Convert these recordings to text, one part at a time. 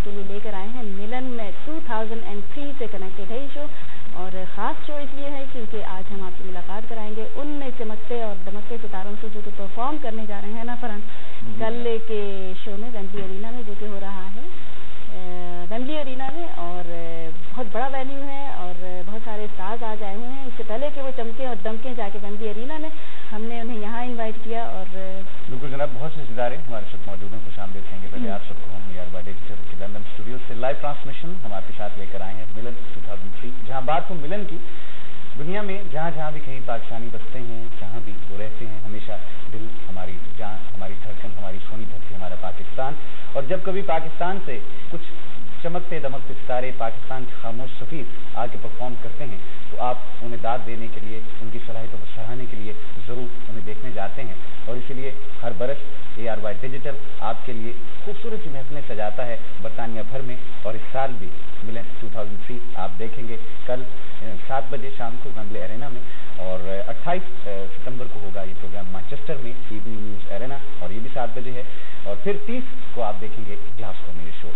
आपके लिए लेकर आए हैं मिलन में 2003 से कनेक्टेड है ये शो। और ख़ास शो इसलिए है क्योंकि आज हम आपकी मुलाकात कराएंगे उन चमकते और दमकते सितारों से जो कि परफॉर्म करने जा रहे हैं ना फरहान, कल के शो में वेम्बली एरिना में, जो कि हो रहा है वेम्बली एरिना में। और बहुत बड़ा वेन्यू है और बहुत सारे स्टार्स आज आए हुए हैं। इससे पहले कि वो चमके और दमके जाके वेम्बली एरिना में, हमने उन्हें यहाँ इन्वाइट किया। और बिल्कुल जनाब, बहुत से सितारे हमारे साथ मौजूद हैं। खुशामदीद कहेंगे पहले आप सबको हम ARY डिजिटल के लंदन स्टूडियो से लाइव ट्रांसमिशन हम आपके साथ लेकर आए हैं मिलन 2003, जहाँ बात हो मिलन की। दुनिया में जहाँ भी कहीं पाकिस्तानी बसते हैं, जहाँ भी वो रहते हैं, हमेशा दिल, हमारी जान, हमारी धड़कन, हमारी सोनी धरती हमारा पाकिस्तान। और जब कभी पाकिस्तान से कुछ चमकते दमकते सितारे, पाकिस्तान के खामोश सफ़ीर आके परफॉर्म करते हैं, तो आप उन्हें दाद देने के लिए, उनकी सलाहियतों को सराहने के लिए ज़रूर उन्हें देखने जाते हैं। और इसीलिए हर बरस ARY डिजिटल आपके लिए खूबसूरत सी महफिलें सजाता है बरतानिया भर में। और इस साल भी मिलन 2003 आप देखेंगे कल 7 बजे शाम को वेम्बली एरिना में। और 28 सितंबर को होगा ये प्रोग्राम मैनचेस्टर में इवनिंग न्यूज़ एरिना, और ये भी 7 बजे है। और फिर 30 को आप देखेंगे ग्लासगो में ये शो।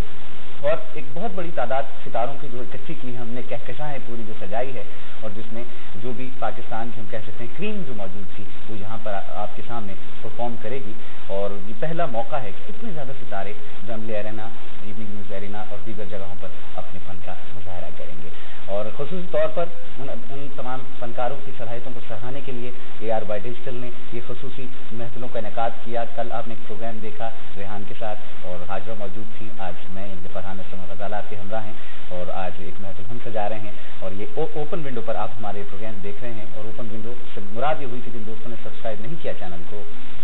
और एक बहुत बड़ी तादाद सितारों की जो इकट्ठी की हमने कहकशां है पूरी जो सजाई है, और जिसमें जो भी पाकिस्तान की हम कह सकते हैं क्रीम जो मौजूद थी वो यहाँ पर आपके सामने परफॉर्म करेगी। और ये पहला मौका है कि इतने ज़्यादा सितारे Wembley arena, evening news arena और दीगर जगहों पर अपने फन का मुजाहरा करेंगे। और ख़ुसूसी तौर पर उन तमाम फनकारों की सलाहियतों को सराहने के लिए ARY डिजिटल ने ये ख़ुसूसी महफिलों का इनेकाद किया। कल आपने एक प्रोग्राम देखा रेहान के साथ और हाजरा मौजूद थी। आज मैं फरहान असलम ग़ज़ाल आपके हमरा हैं और आज एक महफिल हम सजा रहे हैं। और ये ओपन विंडो पर आप हमारे प्रोग्राम देख रहे हैं। और ओपन विंडो से मुराद ये हुई कि जिन दोस्तों ने सब्सक्राइब नहीं किया चैनल को,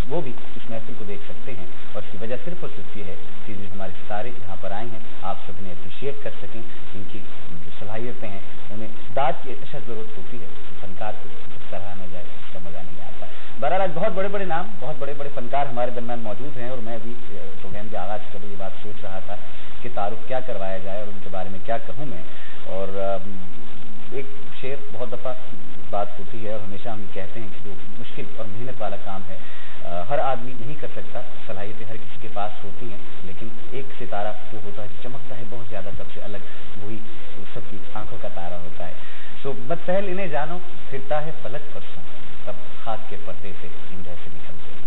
वो भी इस महफिल को देख सकते हैं। और इसकी वजह सिर्फ और सिर्फ ये है कि जो हमारे सितारे यहाँ पर आए हैं, आप सब ने अप्रिशिएट कर सकें। इनकी जो सलाहियतें हैं उन्हें दाद की अशद ज़रूरत होती है। फनकार को सराहा न जाए उसका मज़ा नहीं आता। बहरहाल आज बहुत बड़े बड़े नाम, बहुत बड़े बड़े फनकार हमारे दरम्यान मौजूद हैं। और मैं भी प्रोग्राम के आगाज़ से कभी ये बात सोच रहा था कि तारुफ क्या करवाया जाए और उनके बारे में क्या कहूँ मैं। और एक शेर बहुत दफ़ा बात होती है और हमेशा हम कहते हैं कि जो मुश्किल और मेहनत वाला काम है हर आदमी नहीं कर सकता। सलाहियतें हर किसी के पास होती हैं, लेकिन एक सितारा वो होता है चमकता है बहुत ज़्यादा, सबसे अलग, वही सबकी आंखों का तारा होता है। सो मत सहल इन्हें जानो, फिरता है फलक परसों, तब खाक के पर्दे से इन जैसे निकलते हैं।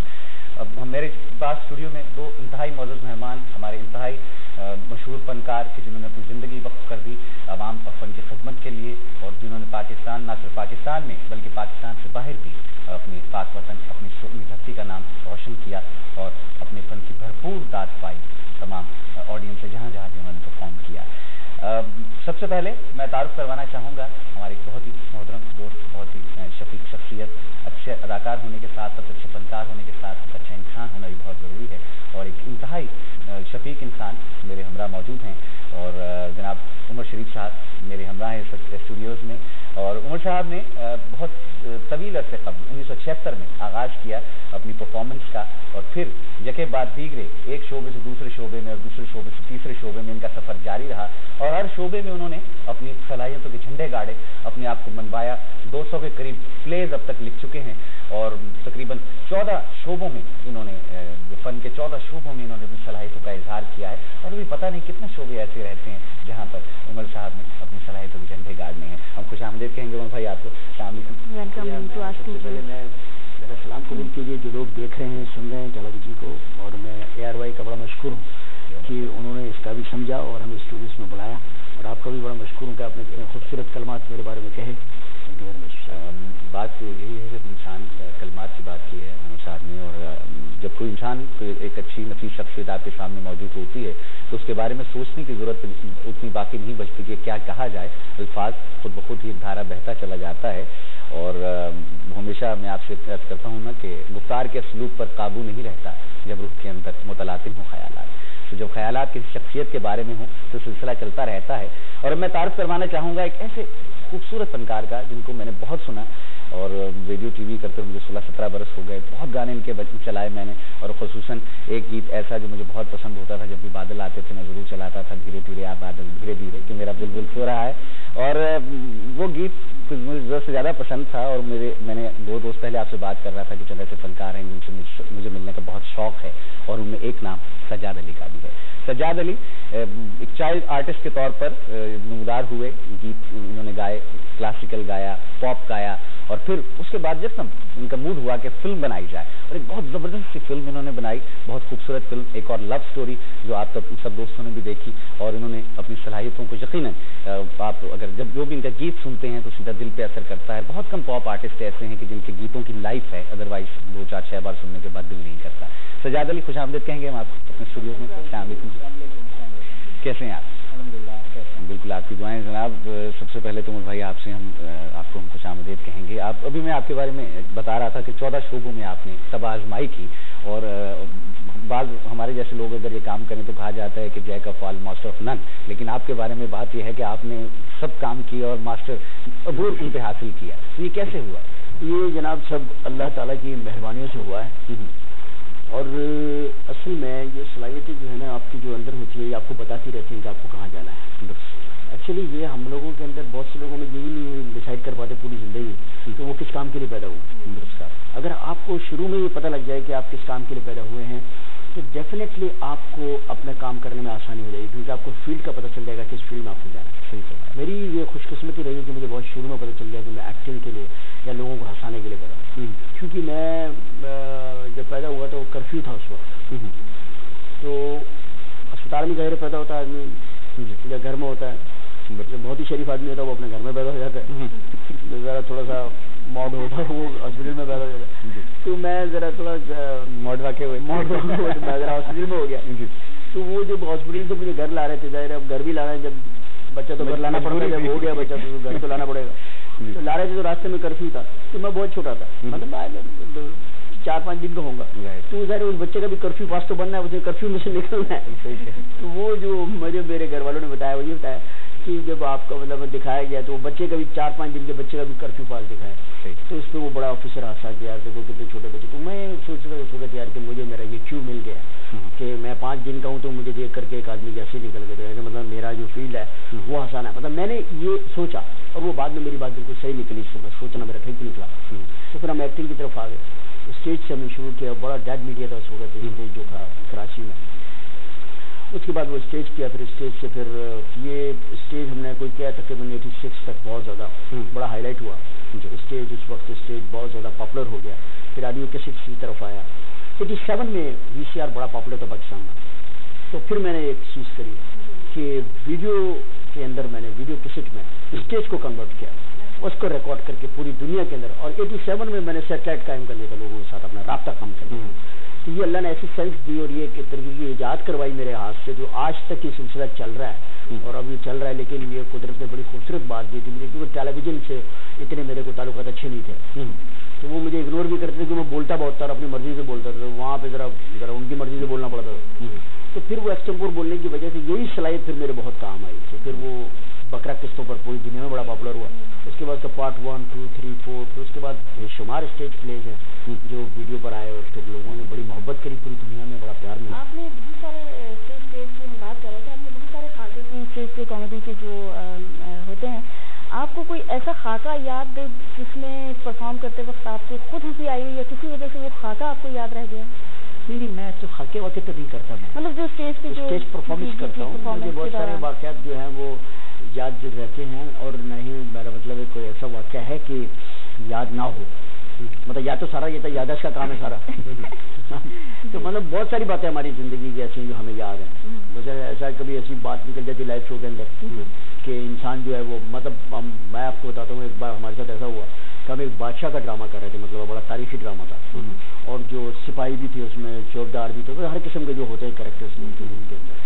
अब हम मेरे पास स्टूडियो में दो इंतहाई मौजूद मेहमान, हमारे इंतहाई मशहूर फनकार के जिन्होंने अपनी ज़िंदगी वक्फ कर दी आवाम और फ़न की खिदमत के लिए, और जिन्होंने पाकिस्तान, न सिर्फ पाकिस्तान में बल्कि पाकिस्तान से बाहर भी अपने पाक वतन, अपनी सोनी धरती का नाम रोशन किया और अपने फ़न की भरपूर दाद पाई तमाम ऑडियंस से जहाँ जहाँ भी उन्होंने परफॉर्म किया। सबसे पहले मैं तारुफ करवाना चाहूँगा हमारे बहुत ही मोहतरम दोस्त, बहुत ही शफीक शख्सियत, अच्छे अदाकार होने के साथ साथ अच्छे फनकार होने के साथ साथ अच्छा इंसान होना भी बहुत ज़रूरी है। और एक इंतहाई शफीक इंसान मेरे हमरा मौजूद हैं। और जनाब उमर शरीफ साहब मेरे हमरा हैं स्टूडियोज़ में। और उमर साहब ने बहुत तवील अरसे कबल 1976 में आगाज़ किया अपनी परफॉर्मेंस का, और फिर यके बाद दीगरे एक शोबे से दूसरे शोबे में और दूसरे शोबे से तीसरे शोबे में इनका सफ़र जारी रहा। और हर शोबे में उन्होंने अपनी सलाहियतों के झंडे गाड़े, अपने आप को मनवाया। 200 के करीब प्लेज अब तक लिख चुके हैं और तकरीबन 14 शोबों में इन्होंने, फ़न के 14 शोबों में इन्होंने अपनी सलाहियतों का इजहार किया है। और अभी पता नहीं कितने शोबे ऐसे रहते हैं जहाँ पर उमर साहब ने अपनी सलाहियतों के झंडे गाड़ने हैं। हम खुशामदीद कहेंगे उमर भाई आपको। मेरा सलाम कबूल कीजिए जो लोग देख रहे हैं, सुन रहे हैं टेलीविज़न को। और मैं ARY का बड़ा मशहूर हूँ कि उन्होंने इसका भी समझा और हमें स्टूडियोज़ में बुलाया। और आपका भी बड़ा मशहूर हूँ कि आपने इतने खूबसूरत कलमात मेरे बारे में कहे। बात तो यही है कि इंसान कलमात की बात की है साहब ने। और जब कोई इंसान एक अच्छी नफीस शख्सियत आपके सामने मौजूद होती है तो उसके बारे में सोचने की ज़रूरत उतनी बाकी नहीं बचती कि क्या कहा जाए। अल्फाज खुद ब खुद ही एक धारा बहता चला जाता है। और हमेशा मैं आपसे अर्ज़ करता हूँ ना कि गुफ्तार के असलूब पर काबू नहीं रहता जब रुख के अंदर मुतलातिम हो ख़यालात। तो जब ख़यालात किसी शख्सियत के बारे में हो तो सिलसिला चलता रहता है। और मैं तारुफ करवाना चाहूँगा एक ऐसे खूबसूरत फनकार का जिनको मैंने बहुत सुना और रेडियो टीवी करते हुए मुझे 16-17 बरस हो गए। बहुत गाने इनके चलाए मैंने। और ख़ुसूसन एक गीत ऐसा जो मुझे बहुत पसंद होता था, जब भी बादल आते थे मैं ज़रूर चलाता था, धीरे धीरे आप बादल धीरे धीरे, कि मेरा बुलबुल सो रहा है। और वो गीत मुझे ज़रूरत से ज़्यादा पसंद था। और मैंने 2 रोज़ पहले आपसे बात कर रहा था कि चंद ऐसे फनकार हैं जिनसे मुझे मिलने का बहुत शौक़ है। और उनमें एक नाम सज्जाद अली का भी है। सज्जाद अली एक चाइल्ड आर्टिस्ट के तौर पर नमूदार हुए, गीत इन्होंने गाए, क्लासिकल गाया, पॉप गाया, और फिर उसके बाद जब इनका मूड हुआ कि फिल्म बनाई जाए, और एक बहुत ज़बरदस्त सी फिल्म इन्होंने बनाई, बहुत खूबसूरत फिल्म, एक और लव स्टोरी जो आप सब दोस्तों ने भी देखी, और इन्होंने अपनी सलाहियतों को यकीनन आप अगर जब जो भी इनका गीत सुनते हैं तो सीधा दिल पे असर करता है। बहुत कम पॉप आर्टिस्ट ऐसे हैं कि जिनके गीतों की लाइफ है, अदरवाइज 2, 4, 6 बार सुनने के बाद दिल नहीं करता। सज्जाद अली, खुशामदीद कहेंगे हम आपको अपने स्टूडियो में। कैसे हैं आप? बिल्कुल, आपकी दुआएं जनाब। सबसे पहले तो भाई आपसे आपको हम खुशामदीद कहेंगे। आप अभी मैं आपके बारे में बता रहा था कि 14 शोबों में आपने तब आजमाई की, और बाद हमारे जैसे लोग अगर ये काम करें तो कहा जाता है कि jack of all master of none, लेकिन आपके बारे में बात यह है कि आपने सब काम किए और मास्टर अबूर उन पे हासिल किया। तो ये कैसे हुआ? ये जनाब सब अल्लाह ताला की मेहरबानियों से हुआ है, और असल में ये सलाहियतें जो है ना आपकी जो अंदर होती है, ये आपको बताती रहती हैं कि आपको कहाँ जाना है। एक्चुअली ये हम लोगों के अंदर बहुत से लोगों में यही नहीं डिसाइड कर पाते पूरी ज़िंदगी तो वो किस काम के लिए पैदा हुए। अगर आपको शुरू में ये पता लग जाए कि आप किस काम के लिए पैदा हुए हैं तो डेफिनेटली आपको अपना काम करने में आसानी हो जाएगी, क्योंकि आपको फील्ड का पता चल जाएगा किस फील्ड में आपको जाना है। सही है। मेरी ये खुशकिस्मती रही कि मुझे बहुत शुरू में पता चल गया कि मैं एक्टिंग के लिए या लोगों को हंसाने के लिए पैदा हूँ, क्योंकि मैं जब पैदा हुआ तो कर्फ्यू था उस वक्त, तो अस्पताल में जाहिर पैदा होता है आदमी या घर में होता है, बहुत ही शरीफ आदमी होता है वो अपने घर में पैदा हो जाता है, ज़रा थोड़ा सा मॉड होता है वो हॉस्पिटल में पैदा हो जाता है। तो मैं ज़रा थोड़ा मॉड वाके हुए मैं ज़रा हॉस्पिटल में हो गया। तो वो जब हॉस्पिटल से मुझे घर ला रहे थे, जाहिर है अब घर भी लाना है, जब बच्चा तो घर लाना पड़ता है, जब हो गया बच्चा तो घर तो लाना पड़ेगा। तो ला रहे थे तो रास्ते में कर्फ्यू था, तो मैं बहुत छोटा था, मतलब 4-5 दिन का होगा, तो ज़ाहिर उस बच्चे का भी कर्फ्यू पास तो बनना है, उसे कर्फ्यू में से निकलना है। तो वो जो मुझे मेरे घर वालों ने बताया वो ये बताया कि जब आपका मतलब दिखाया गया तो बच्चे का भी 4-5 दिन के बच्चे का भी कर्फ्यू पास दिखाया, तो उस पर वो बड़ा ऑफिसर हंसा कि यार देखो कितने छोटे बच्चे। तो मैं सोच रहा उस वक्त यार कि मुझे मेरा ये क्यों मिल गया कि मैं 5 दिन का हूँ तो मुझे देख करके एक आदमी जैसे निकल गया, मतलब मेरा जो फील्ड है वो हंसाना है। मतलब मैंने ये सोचा और वो बाद में मेरी बात बिल्कुल सही निकली, सोचना मेरा ठीक निकला। तो फिर हम एक्टिंग की तरफ आ गए, स्टेज से हमने शुरू किया, बड़ा डेड मीडिया था उस वक्त स्टेज जो था कराची में। उसके बाद वो स्टेज किया, फिर स्टेज से फिर ये स्टेज हमने कोई किया तकरीबन 86 तक बहुत ज़्यादा बड़ा हाईलाइट हुआ स्टेज। उस वक्त स्टेज बहुत ज़्यादा पॉपुलर हो गया, फिर ऑडियो कैसेट्स की तरफ आया। 87 में VCR बड़ा पॉपुलर था पाकिस्तान में, तो फिर मैंने एक चीज़ करी कि वीडियो के अंदर मैंने वीडियो कैसेट में स्टेज को कन्वर्ट किया, उसको रिकॉर्ड करके पूरी दुनिया के अंदर, और 87 में मैंने सैटेलाइट कायम कर लिया था लोगों के साथ अपना राब्ता काम कर लिया। तो ये अल्लाह ने ऐसी सेंस दी और ये एक तरीके की ईजाद करवाई मेरे हाथ से, जो आज तक ये सिलसिला चल रहा है और अभी चल रहा है। लेकिन ये कुदरत ने बड़ी खूबसूरत बात दी थी मुझे, क्योंकि टेलीविजन से इतने मेरे को ताल्लुकात अच्छे नहीं थे, तो वो मुझे इग्नोर भी करते थे कि मैं बोलता बहुत था और अपनी मर्जी से बोलता था, वहाँ पे ज़रा उनकी मर्जी से बोलना पड़ता था। तो फिर वो एक्सटेम्पोर बोलने की वजह से यही सलाहियत फिर मेरे बहुत काम आई। तो फिर वो बकरा किस्तों पर पूरी दुनिया में बड़ा पॉपुलर हुआ। उसके बाद तो पार्ट 1, 2, 3, 4, फिर उसके बाद बेशुमार स्टेज प्लेज है जो वीडियो पर आए, और फिर लोगों ने बड़ी मोहब्बत करी, पूरी दुनिया में बड़ा प्यार मिला। आपने बहुत सारे स्टेज प्लेज की हम बात कर रहे थे, आपने बहुत सारे खाके की स्टेज पे कॉमेडी के जो होते हैं, आपको कोई ऐसा खाका याद जिसमें परफॉर्म करते वक्त आपको खुद हंसी आई या किसी वजह से वो खाका आपको याद रह गया? नहीं, मैं तो खाके वाके तो नहीं करता, मैं मतलब जो स्टेज पे जो स्टेज परफॉर्मेंस करता हूँ, मुझे बहुत सारे वाक़यात जो हैं वो याद जो रहते हैं, और नहीं मेरा मतलब है कोई ऐसा वाक़या है कि याद ना हो, मतलब या तो सारा ये तो याददाश्त का काम है सारा। तो मतलब बहुत सारी बातें हमारी ज़िंदगी की ऐसी जो हमें याद है। मुझे ऐसा कभी ऐसी बात निकल जाती लाइव शो के अंदर कि इंसान जो है वो, मतलब मैं आपको बताता हूँ, एक बार हमारे साथ ऐसा हुआ कि हम एक बादशाह का ड्रामा कर रहे थे, मतलब बड़ा तारीखी ड्रामा था, और जो सिपाही भी थे उसमें, चौकीदार भी थे, तो हर किस्म के जो होते हैं कैरेक्टर्स उनके अंदर,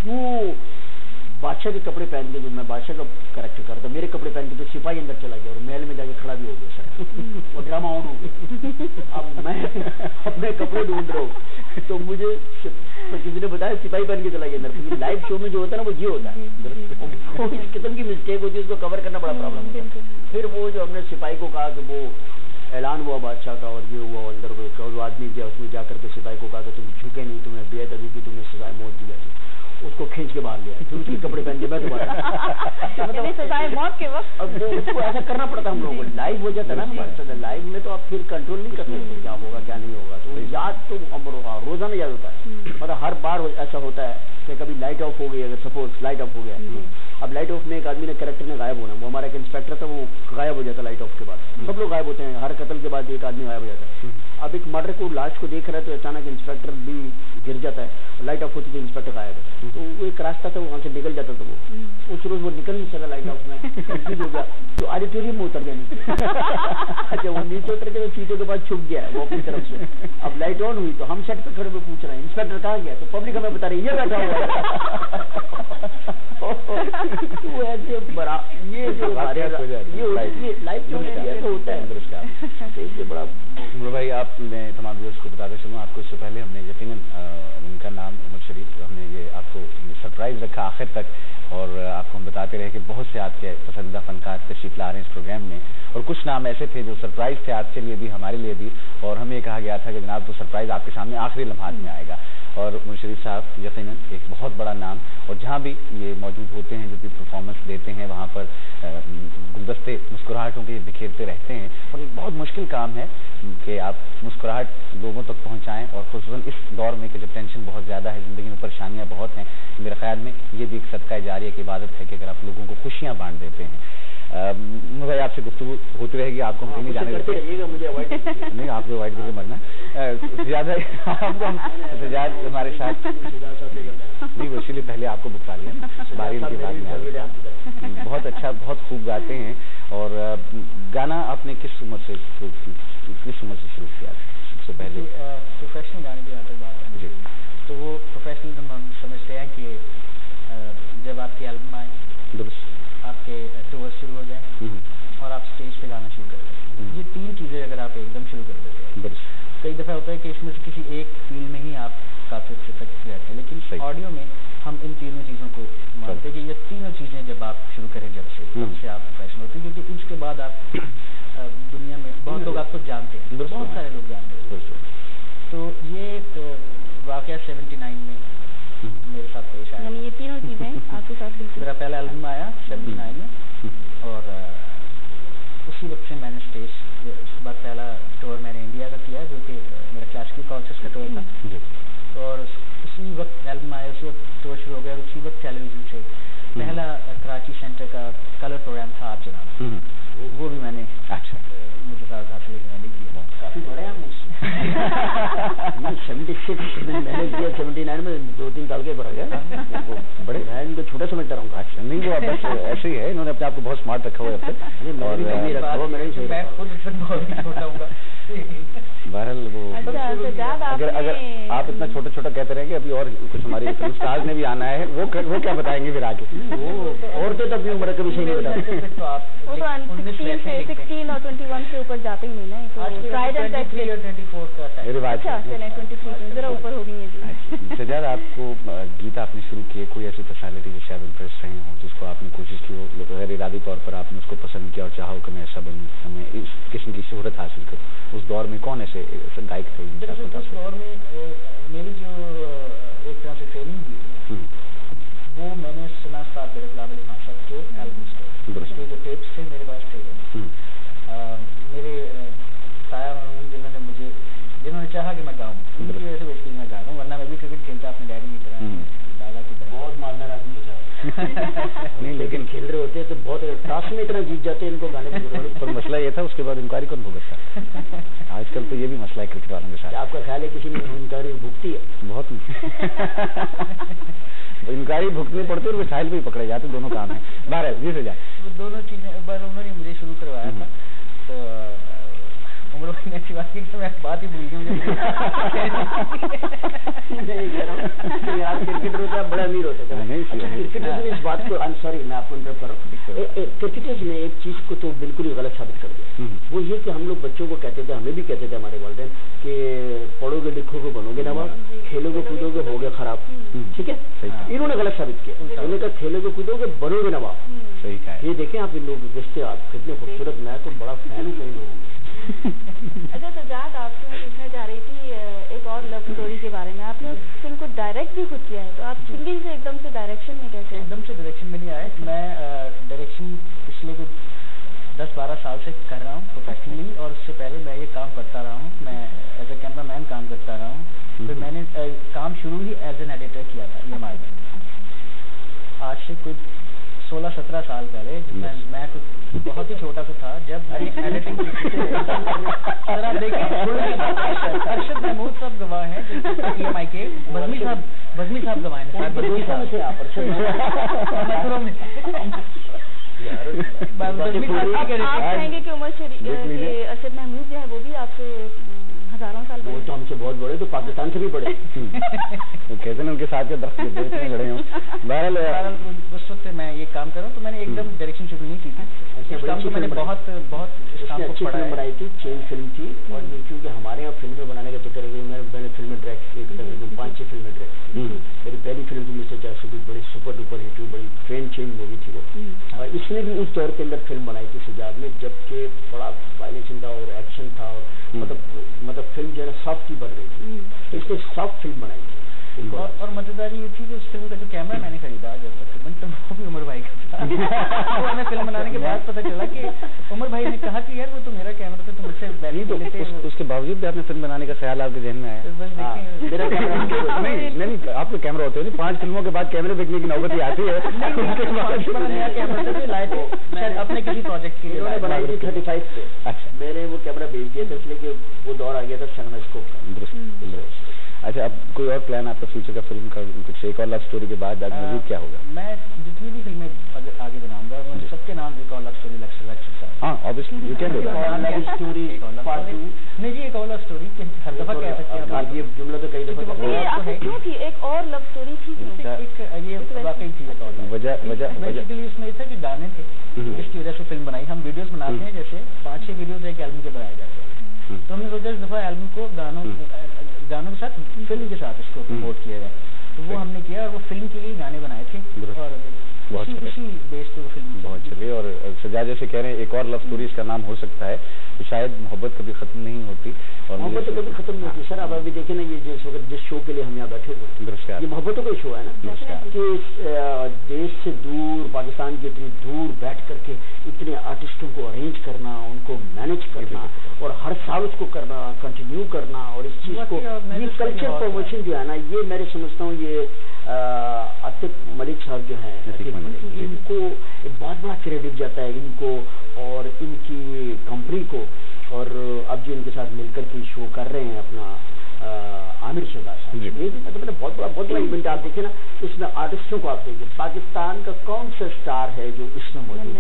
वो बादशाह के कपड़े पहन के, जो मैं बादशाह का कैरेक्टर करता, मेरे कपड़े पहन के तो सिपाही अंदर चला गया और महल में जाके खड़ा भी हो गया सर, और ड्रामा ऑन हो गया। अब मैं अपने कपड़े ढूंढ रहा हूँ, तो मुझे किसी ने बताया सिपाही पहन के चला गया अंदर, क्योंकि लाइव शो में जो होता है ना वो ये होता है, इस किस्म की मिस्टेक होती है, उसको कवर करना बड़ा प्रॉब्लम होता है। फिर वो जो हमने सिपाही को कहा कि वो ऐलान हुआ बादशाह का, और ये हुआ अंदर वो आदमी गया, उसमें जाकर के सिपाही को कहा कि तुम झुके नहीं, तुम्हें बेअदबी की, तुम्हें सजाए मौत दी जाती। उसको खींच के बाहर लिया, फिर उसके कपड़े पहन के मैं दोबारा सजाए मौत के वक्त। अब वो उसको ऐसा करना पड़ता हम लोगों को, लाइव हो जाता है ना, लाइव में तो आप फिर कंट्रोल नहीं कर सकते क्या होगा क्या नहीं होगा, तो याद तो रोजाना याद होता है। मतलब हर बार ऐसा होता है कि कभी लाइट ऑफ हो गई, अगर सपोज लाइट ऑफ हो गया, अब लाइट ऑफ में एक आदमी ने कैरेक्टर ने गायब होना, वो हमारा एक इंस्पेक्टर था, वो गायब हो जाता लाइट ऑफ के बाद, सब लोग गायब होते हैं, हर कत्ल के बाद एक आदमी गायब हो जाता है। अब एक मर्डर को लाश को देख रहा है तो अचानक इंस्पेक्टर भी गिर जाता है, लाइट ऑफ होती है, इंस्पेक्टर गायब है, तो वो एक रास्ता था, वहां से निकल जाता था वो, उस रोज वो निकल नहीं सका लाइट ऑफ में, कंफ्यूज हो गया, तो ऑडिटोरियम में उतर गया नीचे। अच्छा, वो नीचे उतर के सीटों के बाद छुप गया वो अपनी तरफ से। अब लाइट ऑन हुई तो हम सेट पे खड़े हुए पूछ रहे हैं इंस्पेक्टर कहाँ गया, तो पब्लिक हमें बता रही है ये बैठा हुआ है। तो ऐसे बड़ा ये जो ये लाइफ जो है तो होता है, ये बड़ा। भाई आप मैं तमाम व्यूअर्स को बताते चलूँ, आपको इससे पहले हमने यकीनन उनका नाम उमर शरीफ, हमने ये आपको सरप्राइज रखा आखिर तक, और आपको हम बताते रहे कि बहुत से आपके पसंदीदा फनकार तशरीफ ला रहे हैं इस प्रोग्राम में, और कुछ नाम ऐसे थे जो सरप्राइज थे आपके लिए भी हमारे लिए भी, और हमें कहा गया था कि जनाब तो सरप्राइज आपके सामने आखिरी लम्हात में आएगा, और उमर शरीफ साहब यकीनन एक बहुत बड़ा नाम, और जहाँ भी ये मौजूद होते हैं, जो भी परफॉर्मेंस देते हैं वहाँ पर गुलदस्ते मुस्कुराहटों के बिखेरते रहते हैं, और एक बहुत मुश्किल काम है कि आप मुस्कुराहट लोगों तक पहुँचाएँ, और खुसूसन इस दौर में कि जब टेंशन बहुत ज़्यादा है, ज़िंदगी में परेशानियाँ बहुत हैं, मेरे ख्याल में ये भी एक सदका जारिया की इबादत है कि अगर आप लोगों को खुशियाँ बांट देते हैं। भाई आपसे गुफ्तगू होती रहेगी, आपको हम कहीं जाने देते मुझे नहीं, आपको अवॉइड करके मरना ज़्यादा सजाद हमारे साथ नहीं, वो इसीलिए पहले आपको बुखा लिया, बारी के बाद में बहुत अच्छा बहुत खूब गाते हैं। और गाना आपने किस उम्र से शुरू किया? सबसे पहले प्रोफेशनल गाने की यहाँ तक बात है जी, तो वो प्रोफेशनल हम समझते हैं कि जब आपकी एल्बम आए, आपके टूर शुरू हो जाए और आप स्टेज पे गाना शुरू कर दें, ये तीन चीज़ें अगर आप एकदम शुरू कर देते हैं, कई दफ़ा होता है कि इसमें से किसी एक फील्ड में ही आप काफ़ी अच्छे तक रहते हैं, लेकिन ऑडियो में हम इन तीनों चीज़ों को मानते हैं कि ये तीनों चीज़ें जब आप शुरू करें तब से आप प्रोफेशनल होते हैं, क्योंकि उसके बाद आप दुनिया में बहुत लोग आपको जानते हैं, बहुत सारे लोग जानते हैं। तो ये वाक़या 79 में मेरे साथ पेश आया, यानी ये तीनों चीज़ें आपके साथ बिल्कुल। मेरा पहला एल्बम आया 79 में, और उसी वक्त से मैंने स्टेज, उसके बाद पहला टूर मैंने इंडिया का किया जो कि मेरा क्लासिकल कॉन्सर्ट का टूर था, और उसी वक्त एल्बम आया, उसी वक्त टूर शुरू हो गया, उसी वक्त टेलीविजन से पहला कराची सेंटर का कलर प्रोग्राम था आप चलाना, वो भी मैंने मुझे हासिल मैंने किया, काफ़ी बड़े हैं मुझसे। 76 मैंने किया, 79 में 2-3 साल के बढ़ गया, बड़े मैं इनको छोटा समझता रहूँगा। अच्छा नहीं, वो बस ऐसे ही है, इन्होंने अपने आप को बहुत स्मार्ट रखा हुआ है अब तक, और बहरहाल वो अगर आप इतना छोटा छोटा कहते रहेंगे, अभी और कुछ हमारे फिल्म स्टार्स ने भी आना है, वो क्या बताएंगे फिर आगे, वो औरतें तो अपनी उम्र कभी सही नहीं बताते, वो तो 16 और 21 से ऊपर जाते ही नहीं ना, तो ट्राइड एंड टेस्टेड और 24 का था रिवाज। अच्छा चले 23 जरा ऊपर हो गई है। सजाद, आपको गीत आपने शुरू किए, कोई ऐसी पर्सनालिटी जो शायद इम्प्रेस रहे हो, जिसको आपने कोशिश की हो, गैर इरादी तौर पर आपने उसको पसंद किया और चाहो कि मैं ऐसा बनूं, मैं इस किस्म की शोहरत हासिल करूं, उस दौर में कौन ऐसे गायक थे? उस दौर में मेरी जो एक तरह से ट्रेनिंग हुई वो मैंने सुना था गुलाम अली खान साहब के एल्बम्स पे, उसके जो टेप्स थे मेरे पास थे, मेरे ताया जिन्होंने चाहा कि मैं गाऊँ, उनकी वजह से बेसिकली मैं गा रहा हूँ, वरना मैं भी क्रिकेट खेलता अपने डैडी की तरह, दादा की तरह। बहुत मालदार आदमी होता है नहीं, लेकिन खेल रहे होते हैं तो बहुत टास्क में इतना जीत जाते हैं इनको गाने की जरूरत। पर मसला ये था, उसके बाद इंक्वायरी कौन भुगतता? आजकल तो ये भी मसला है क्रिकेट वालों के साथ। आपका ख्याल है किसी ने इंक्वायरी भुगती है? बहुत इंक्वायरी भुगतनी पड़ती है और मिसाइल भी पकड़े जाते, दोनों काम है। बारह जी से जाए दोनों चीजें उन्होंने मुझे शुरू करवाया था, तो उम्र भाई ने अच्छी बात की तो मैं बात ही भूल गई, यार क्रिकेटर होता है बड़ा अमीर होता है। क्रिकेटर्स ने इस बात को, सॉरी मैं आपको इंटरप्ट कर रहा हूँ, क्रिकेटर्स ने एक चीज को तो बिल्कुल ही गलत साबित कर दिया, वो ये कि हम लोग बच्चों को कहते थे, हमें भी कहते थे हमारे वालिदैन कि पढ़ोगे लिखोगे बनोगे नवाब, खेलोगे कूदोगे होगे खराब, ठीक है, इन्होंने गलत साबित किया, उन्होंने कहा खेलोगे कूदोगे बनोगे नवाब। सही है, ये देखें आप इन लोग रिश्ते, आप कितने खूबसूरत, मैं तो बड़ा फैन हूँ कई लोगों। अच्छा सजाद, आपसे मैं पूछना चाह रही थी एक और लव स्टोरी के बारे में, आपने उस फिल्म को डायरेक्ट भी खुद किया है, तो आप सिंगिंग से एकदम कर रहा हूँ प्रोफेशनली, और उससे पहले मैं ये काम करता रहा हूँ, मैं एज ए कैमरा मैन काम करता रहा हूँ। फिर मैंने काम शुरू ही एज एन एडिटर किया था EMI में, आज से कुछ 16-17 साल पहले, जिसमें मैं कुछ बहुत ही छोटा सा था जब मैंने एडिटिंग की थी। अगर आप देखें, अरशद महमूद साहब गवाह हैं EMI के, बज़मी साहब गवाह हैं, शायद बज़मी साहब से आप अरशद कहेंगे कि अरशद महमूद जो है वो भी आपसे हजारों साल वो तो हमसे बहुत बड़े, तो पाकिस्तान से भी बड़े। तो कहते हैं उनके साथ के दरख्त खड़े हों। बहरहाल उस वक्त मैं ये काम कर रहा हूँ, तो मैंने एकदम डायरेक्शन शुरू नहीं की थी। इस काम को मैंने बहुत इस काम को अच्छी फिल्म बनाई थी, चेंज फिल्म थी। और ये क्योंकि हमारे यहाँ फिल्में बनाने का चक्कर है, मैंने फिल्में डायरेक्ट की, तकरीबन 5-6 फिल्में डायरेक्ट की। मेरी पहली फिल्म थी मिस्टर 420, बड़ी सुपर डुपर हिट हुई, बड़ी ट्रेंड चेंज मूवी थी वो। और इसने भी उस दौर के अंदर फिल्म बनाई थी सजाद में, जबकि बड़ा वायलेंस था और एक्शन था, और मतलब फिल्म जो है ना सॉफ्ट ही बन रही थी, इसने सॉफ्ट फिल्म बनाई थी। और मजेदारी ये थी कि उस फिल्म का जो कैमरा मैंने खरीदा जब तकरीबन, तो वो भी उमर भाई का था। वो हमें फिल्म बनाने के बाद पता चला कि उमर भाई ने कहा कि यार वो तो मेरा कैमरा था, तुम मुझसे वैल्यू तो लेते। उसके बावजूद भी आपने फिल्म बनाने का ख्याल आपके जहन में आया? मेरा कैमरा नहीं, आपके कैमरा होते हैं 5 फिल्मों के बाद कैमरे देखने की नौबत ही आती है। नया कैमरा था, लाए थे शायद अपने किसी प्रोजेक्ट के लिए बनाई थी 35 पे। अच्छा, मैंने वो कैमरा भेज दिया था, इसलिए कि वो दौर आ गया था सिनेमास्कोप का। अच्छा, अब कोई और प्लान आपका फ्यूचर का फिल्म का? कुछ एक और लव स्टोरी के बाद मूवी क्या होगा? मैं जितनी भी फिल्में आगे बनाऊंगा सबके नाम एक और लव स्टोरी लग सकता है। हाँ, obviously you can do that. Love story part 2 नहीं जी, एक और लव स्टोरी हर दफा कह सकते हैं आप, ये जुमला तो कई दफा क्यों थी, एक और लव स्टोरी थी, ये वाकई थी। वजह बेसिकली उसमें ये था कि गाने थे, जिसकी वजह से फिल्म बनाई। हम वीडियोस बनाते हैं, जैसे 5-6 वीडियोस एक एल्बम के बनाए जाते हैं, तो हमने सोचा इस दफा एल्बम को गानों के साथ फिल्म के साथ इसको प्रमोट किया जाए, तो वो हमने किया और वो फिल्म के लिए गाने बनाए थे, और इसी बेस पे वो फिल्म बहुत चली। और सजाद जैसे कह रहे हैं एक और लव स्टोरी इसका नाम हो सकता है, तो शायद मोहब्बत कभी खत्म नहीं होती। और मोहब्बत तो कभी खत्म नहीं होती सर। अब अभी देखें ना, ये जिस शो के लिए हम यहाँ बैठे हुए, ये मोहब्बतों का शो है ना, कि देश से दूर, पाकिस्तान के इतनी दूर बैठ करके इतने आर्टिस्टों को अरेंज करना, उनको मैनेज करना, और हर साल उसको करना, कंटिन्यू करना, और इस चीज को, ये कल्चर प्रमोशन जो है ना, ये मैं समझता हूँ ये आतिफ मलिक साहब जो है, इनको एक बहुत बड़ा क्रेडिट जाता है इनको और इनकी कंपनी को। और अब जो इनके साथ मिलकर के शो कर रहे हैं अपना आमिर शहबाज साहब, ये भी मतलब बहुत बड़ा इवेंट। आप देखिए ना, इसमें आर्टिस्टों को आप देखिए, पाकिस्तान का कौन सा स्टार है जो इसमें मौजूद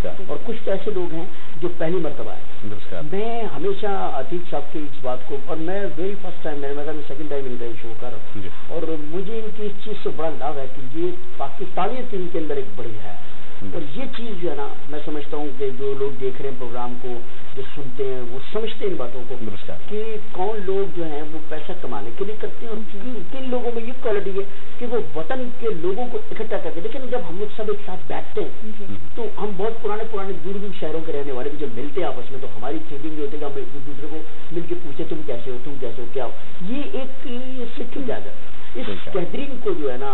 है, और कुछ तो ऐसे लोग हैं जो पहली मरतबा है। मैं हमेशा आतिफ साहब की इस बात को, और मैं वेरी फर्स्ट टाइम, मैं सेकंड टाइम इनका शो कर रहा हूँ, और मुझे इनकी इस चीज से बड़ा लाभ है कि ये पाकिस्तानियत इनके अंदर एक बड़ी है। और ये चीज जो है ना, मैं समझता हूँ कि जो लोग देख रहे हैं प्रोग्राम को, जो सुनते हैं, वो समझते हैं इन बातों को कि कौन लोग जो हैं वो पैसा कमाने के लिए करते हैं, और किन लोगों में ये क्वालिटी है कि वो वतन के लोगों को इकट्ठा करके। लेकिन जब हम लोग सब एक साथ बैठते हैं, तो हम बहुत पुराने दूर शहरों के रहने वाले भी जब मिलते हैं आपस में, तो हमारी थिंकिंग होती है कि हम एक दूसरे को मिलकर पूछते तुम कैसे हो, क्या हो। ये एक सिख इजाजत, इस गैदरिंग को जो है ना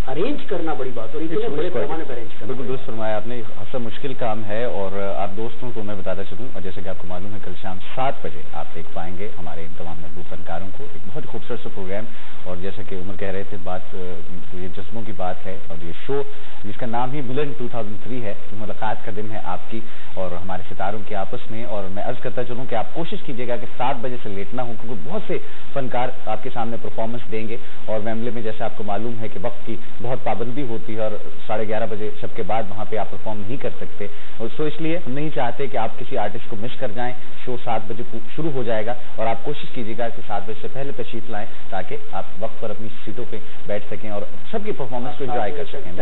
अरेंज करना बड़ी बात, और इतने बड़े पैमाने पर अरेंज करना। बिल्कुल दुरुस्त फरमाया आपने, खासा मुश्किल काम है। और आप दोस्तों को मैं बताता चलूँ, और जैसे कि आपको मालूम है, कल शाम 7 बजे आप देख पाएंगे हमारे इन तमाम महबूब फनकारों को, एक बहुत खूबसूरत सा प्रोग्राम। और जैसे कि उमर कह रहे थे, बात ये जज्बों की बात है, और ये शो जिसका नाम ही मिलन 2003 है, मुलाकात का दिन है आपकी और हमारे सितारों के आपस में। और मैं अर्ज करता चलूँ कि आप कोशिश कीजिएगा कि 7 बजे से लेट ना हो, क्योंकि बहुत से फनकार आपके सामने परफॉर्मेंस देंगे, और वैम्बले में जैसे आपको मालूम है कि वक्त की बहुत पाबंदी होती है, और 11:30 बजे सब के बाद वहाँ पे आप परफॉर्म नहीं कर सकते। और सो इसलिए हम नहीं चाहते कि आप किसी आर्टिस्ट को मिस कर जाएं। शो 7 बजे शुरू हो जाएगा, और आप कोशिश कीजिएगा कि 7 बजे से पहले तशरीफ लाएं, ताकि आप वक्त पर अपनी सीटों पे बैठ सकें और सबकी परफॉर्मेंस को एंजॉय कर सकें।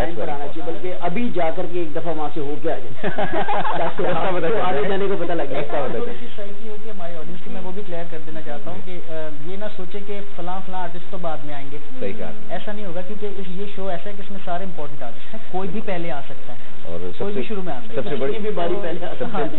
बल्कि अभी जाकर के एक दफा वहाँ से होके आ जाए, आगे जाने को पता लग जाता है। होती है हमारी ऑडियंस की, मैं वो भी क्लियर कर देना चाहता हूँ कि ये ना सोचे कि फलां आर्टिस्ट तो बाद में आएंगे। सही कहा, ऐसा नहीं होगा, क्योंकि ये शो ऐसा है कि इसमें सारे इंपॉर्टेंट आर्टिस्ट हैं, कोई भी पहले आ सकता है और कोई भी शुरू में आ सकता है।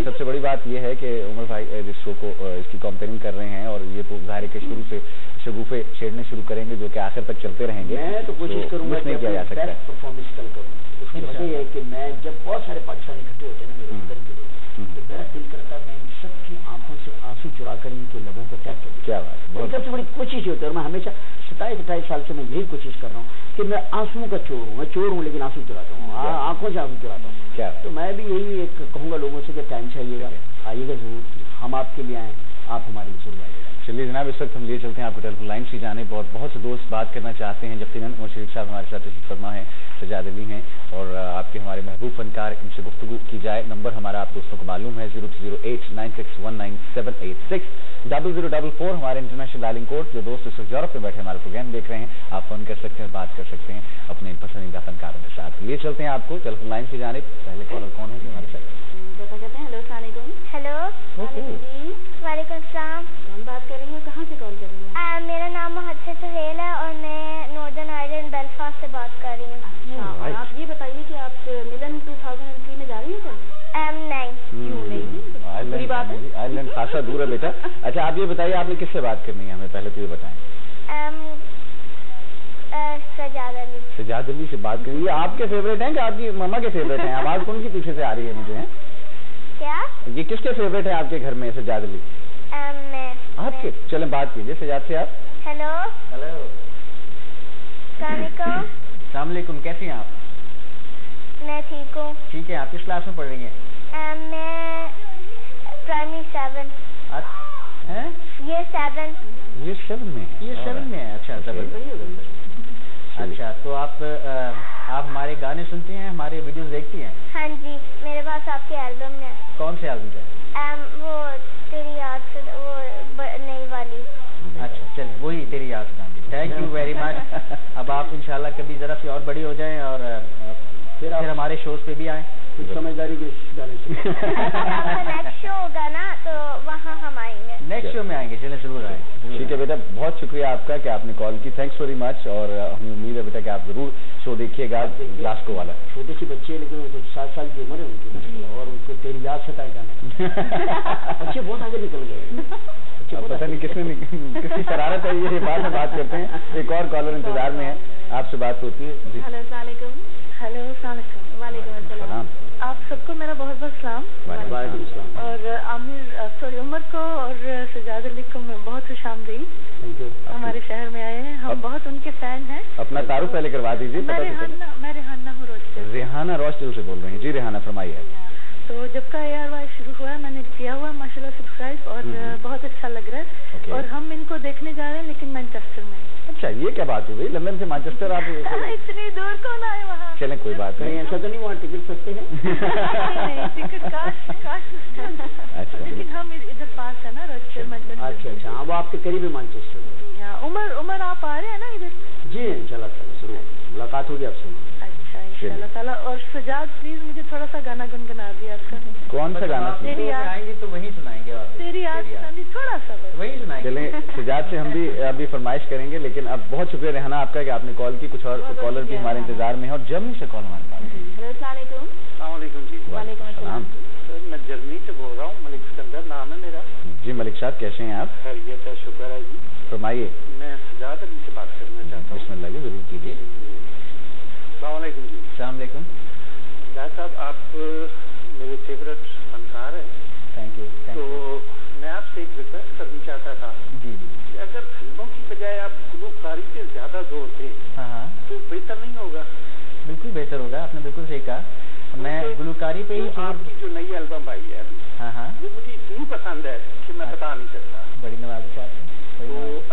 सबसे बड़ी बात यह है कि उमर भाई इस शो को इसकी कंपेयरिंग कर रहे हैं, और ये तो ज़ाहिर है कि शुरू से शगुफे छेड़ने शुरू करेंगे जो कि आखिर तक चलते रहेंगे। मैं तो कोशिश करूंगा नहीं किया जा सकता है परफॉर्मेंस कल करूँ। उसकी वजह यह है कि मैं जब बहुत सारे पाकिस्तानी इकट्ठे होते हैं ना मेरे उधर के लिए, तो मेरा दिल करता है मैं सबकी आंखों से आंसू चुरा कर इनके लबों पर टैप कर। क्या बात, सबसे बड़ी कोशिश होती है, और मैं हमेशा 27-28 साल से मैं यही कोशिश कर रहा हूँ कि मैं आंसुओं का चोर हूँ, मैं चोर हूँ लेकिन आंसू चुराता हूँ, आंखों से आंसू चुराता हूँ। क्या तो मैं भी यही एक कहूँगा लोगों से कि टाइम से आइएगा जरूर, हम आपके लिए आए, आप हमारे लिए जरूर आइएगा। चलिए जनाब, इस वक्त हम लिए चलते हैं आपको टेलीफोन लाइन से जाने। बहुत से दोस्त बात करना चाहते हैं, यकीनन मुशर्रिफ साहब हमारे साथ तशरीफ फरमा है, सजाद अली हैं, और आपके हमारे महबूब फनकार, इनसे गुफ्तगू की जाए। नंबर हमारा आप दोस्तों को मालूम है 020896197860 0044 हमारे इंटरनेशनल डायलिंग कोड। जो दोस्त इस वक्त यूरोप में बैठे हमारे प्रोग्राम देख रहे हैं, आप फोन कर सकते हैं, बात कर सकते हैं अपने पसंदीदा फनकारों के साथ। लिए चलते हैं आपको टेलीफोन लाइन से जाने। पहले कॉलर कौन है जी हमारे साथ? बेटा कहते हैं हेलो, अस्सलाम वालेकुम। हेलो, जी वालेकुम सलाम। कौन बात कर रही है, कहाँ से कॉल कर रही हैं? मेरा नाम मोहम्मद सुहेल है और मैं नॉर्दर्न आयरलैंड बेलफास्ट से बात कर रही हूँ। अच्छा, और आप ये बताइए कि आप मिलन 2003 में जा रही हैं सर? नहीं। क्यों नहीं? बुरी बात है, आयरलैंड खासा दूर है बेटा। अच्छा, आप ये बताइए आपने किससे बात करनी है, हमें पहले तो ये बताएं। सजाद अली। सजाद अली से बात करिए। आपके फेवरेट हैं कि आपकी मम्मा के फेवरेट हैं? आवाज कौन सी पीछे से आ रही है मुझे? क्या? ये किसके फेवरेट है आपके घर में सजाद अली? मैं। आपके? चलें बात कीजिए सजाद से आप। हेलो। हेलो, अस्सलाम वालेकुम, कैसी हैं आप? मैं ठीक हूँ। ठीक है, आप किस क्लास में पढ़ रही हैं? मैं प्राइमरी 7। ये 7। ये 7 में है। ये 7 में है। अच्छा, अच्छा, तो आप हमारे गाने सुनती हैं, हमारे वीडियोस देखती हैं? हाँ जी, मेरे पास आपके एल्बम है। कौन से एल्बम है? वो तेरी याद से, वो नई वाली। अच्छा, चलिए वही तेरी याद से। Thank you very much. अब आप इंशाल्लाह कभी जरा सी और बड़ी हो जाएं और फिर हमारे शोज पे भी आए, कुछ समझदारी के गाने से। नेक्स्ट शो होगा ना, तो वहाँ हम आएंगे। नेक्स्ट शो में आएंगे, चलें जरूर आए। ठीक है बेटा, बहुत शुक्रिया आपका कि आपने कॉल की, थैंक्स वेरी मच। और हमें उम्मीद है बेटा कि आप जरूर शो देखिएगा ग्लासगो वाला। छोटी सी बच्ची है लेकिन कुछ 7 साल की उम्र है उनकी, और उनको तेरी याद सताए गाना। बच्चे बहुत आगे निकल गए। पता नहीं किसकी शरारत है ये, बाद में बात करते हैं। एक और कॉलर इंतजार में है, आपसे बात होती है जी। हेलो, अस्सलाम वालेकुम। हेलो, अस्सलाम वालेकुम। वालेकुम अस्सलाम। आप सबको मेरा बहुत बहुत सलाम। वालेकुम सलाम। और आमिर उमर को और सजाद अली को मैं बहुत खुशामदीद। हमारे शहर में आए हैं, हम बहुत उनके फैन हैं। अपना तारुफ पहले करवा दीजिए। मैं रेहाना हूँ रोस्टर। रेहाना रोस्टर से बोल रही हैं जी। रेहाना फरमाइए। तो जब का ARY शुरू हुआ है मैंने किया हुआ माशाल्लाह सब्सक्राइब, और बहुत अच्छा लग रहा है। और हम इनको देखने जा रहे हैं लेकिन मैनचेस्टर में। अच्छा, ये क्या बात हो गई? लंदन से मैनचेस्टर आप इतनी दूर कौन आए वहाँ? चलें कोई बात नहीं, ऐसा तो नहीं वहाँ टिकट सकते हैं? नहीं, टिकट काश। अच्छा, लेकिन हम इधर पास है ना रोस्टर मैनचेस्टर। अच्छा, हाँ वो आपके करीब है मैनचेस्टर। हाँ, उमर आप आ रहे हैं ना इधर? जी इंशाल्लाह जरूर मुलाकात होगी आपसे। अच्छा, इंशाल्लाह ताला। और सजाद प्लीज मुझे थोड़ा सा गाना गुनगुना दिया आपका। कौन सा गाना? तेरी याद आएंगे तो वही सुनाएंगे। तेरी याद थोड़ा सा वही सुनाएंगे। चलें, सजाद से हम भी अभी फरमाइश करेंगे, लेकिन अब बहुत शुक्रिया रेहाना आपका कि आपने कॉल की। कुछ और कॉलर भी हमारे इंतजार में है, और जर्मनी से कॉल हमारे पास। हेलो, अस्सलाम वालेकुम जी। वालेकुम अस्सलाम। मैं जर्मनी से बोल रहा हूँ, मलिक सिकंदर नाम है मेरा। जी मलिक साहब, कैसे हैं आप? खैरियत है, शुक्र है जी। फरमाइए। मैं सजाद अली से बात करना चाहता हूँ। बिस्मिल्लाह जी, जरूर कीजिए। अस्सलाम वालेकुम जी। अस्सलाम वालेकुम। सजाद साहब, आप मेरे फेवरेट फनकार हैं। Thank you. तो मैं आपसे एक रिक्वेस्ट करना चाहता था जी कि अगर फिल्मों की बजाय आप गुलकारी पे ज्यादा जोर दें तो बेहतर नहीं होगा? बिल्कुल बेहतर होगा, आपने बिल्कुल सही कहा। मैं गुलकारी पे ही आपकी जो नई एल्बम आई है अभी, वो मुझे इतनी पसंद है कि मैं बता नहीं सकता। बड़ी नवाज़िश है। तो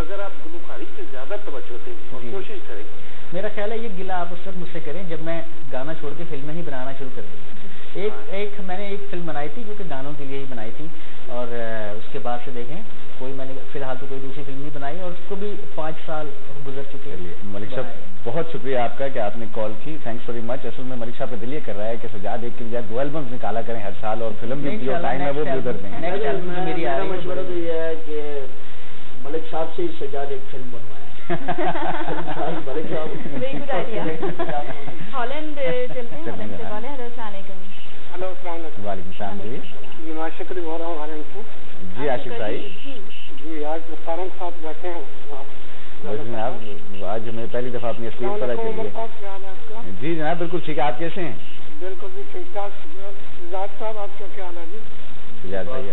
अगर आप गुलकारी पे ज्यादा तवज्जो दें और कोशिश करें। मेरा ख्याल है ये गिला आप उस वक्त मुझसे करें जब मैं गाना छोड़ के फिल्में ही बनाना शुरू कर दी। मैंने एक फिल्म बनाई थी जो कि गानों के लिए ही बनाई थी, और उसके बाद से देखें कोई मैंने फिलहाल तो कोई दूसरी फिल्म नहीं बनाई, और उसको भी 5 साल गुजर चुके हैं। मलिक साहब, बहुत शुक्रिया आपका कि आपने कॉल की, थैंक्स वेरी मच। असल में मलिक साहब का दिल ये कर रहा है कि सजाद एक के बजाय 2 एल्बम्स निकाला करें हर साल, और फिल्म भी जो टाइम है वो भी उधर दें। मेरा मशवरा तो ये है कि मलिक साहब से ही सजाद एक फिल्म बनवाएं। मलिक साहब वेरी गुड आइडिया। हॉलैंड चलते हैं, हॉलैंड से कॉल है। हेलो, अस्सलाम वालेकुम। हेलो, अस्सलाम वालेकुम। वालेकुम सलाम जी। मैं आशिक बोल रहा हूँ हॉलैंड से। जी आशिक भाई। जी, आज मुख्तारम के साथ बैठे हैं आप। आज हमें पहली दफा अपनी असलियत पता चली है। जी जनाब, बिल्कुल ठीक है। आप कैसे हैं? बिल्कुल भी ठीक ठाक। सजाद साहब, आपका क्या हाल है जी? सुजात भाई।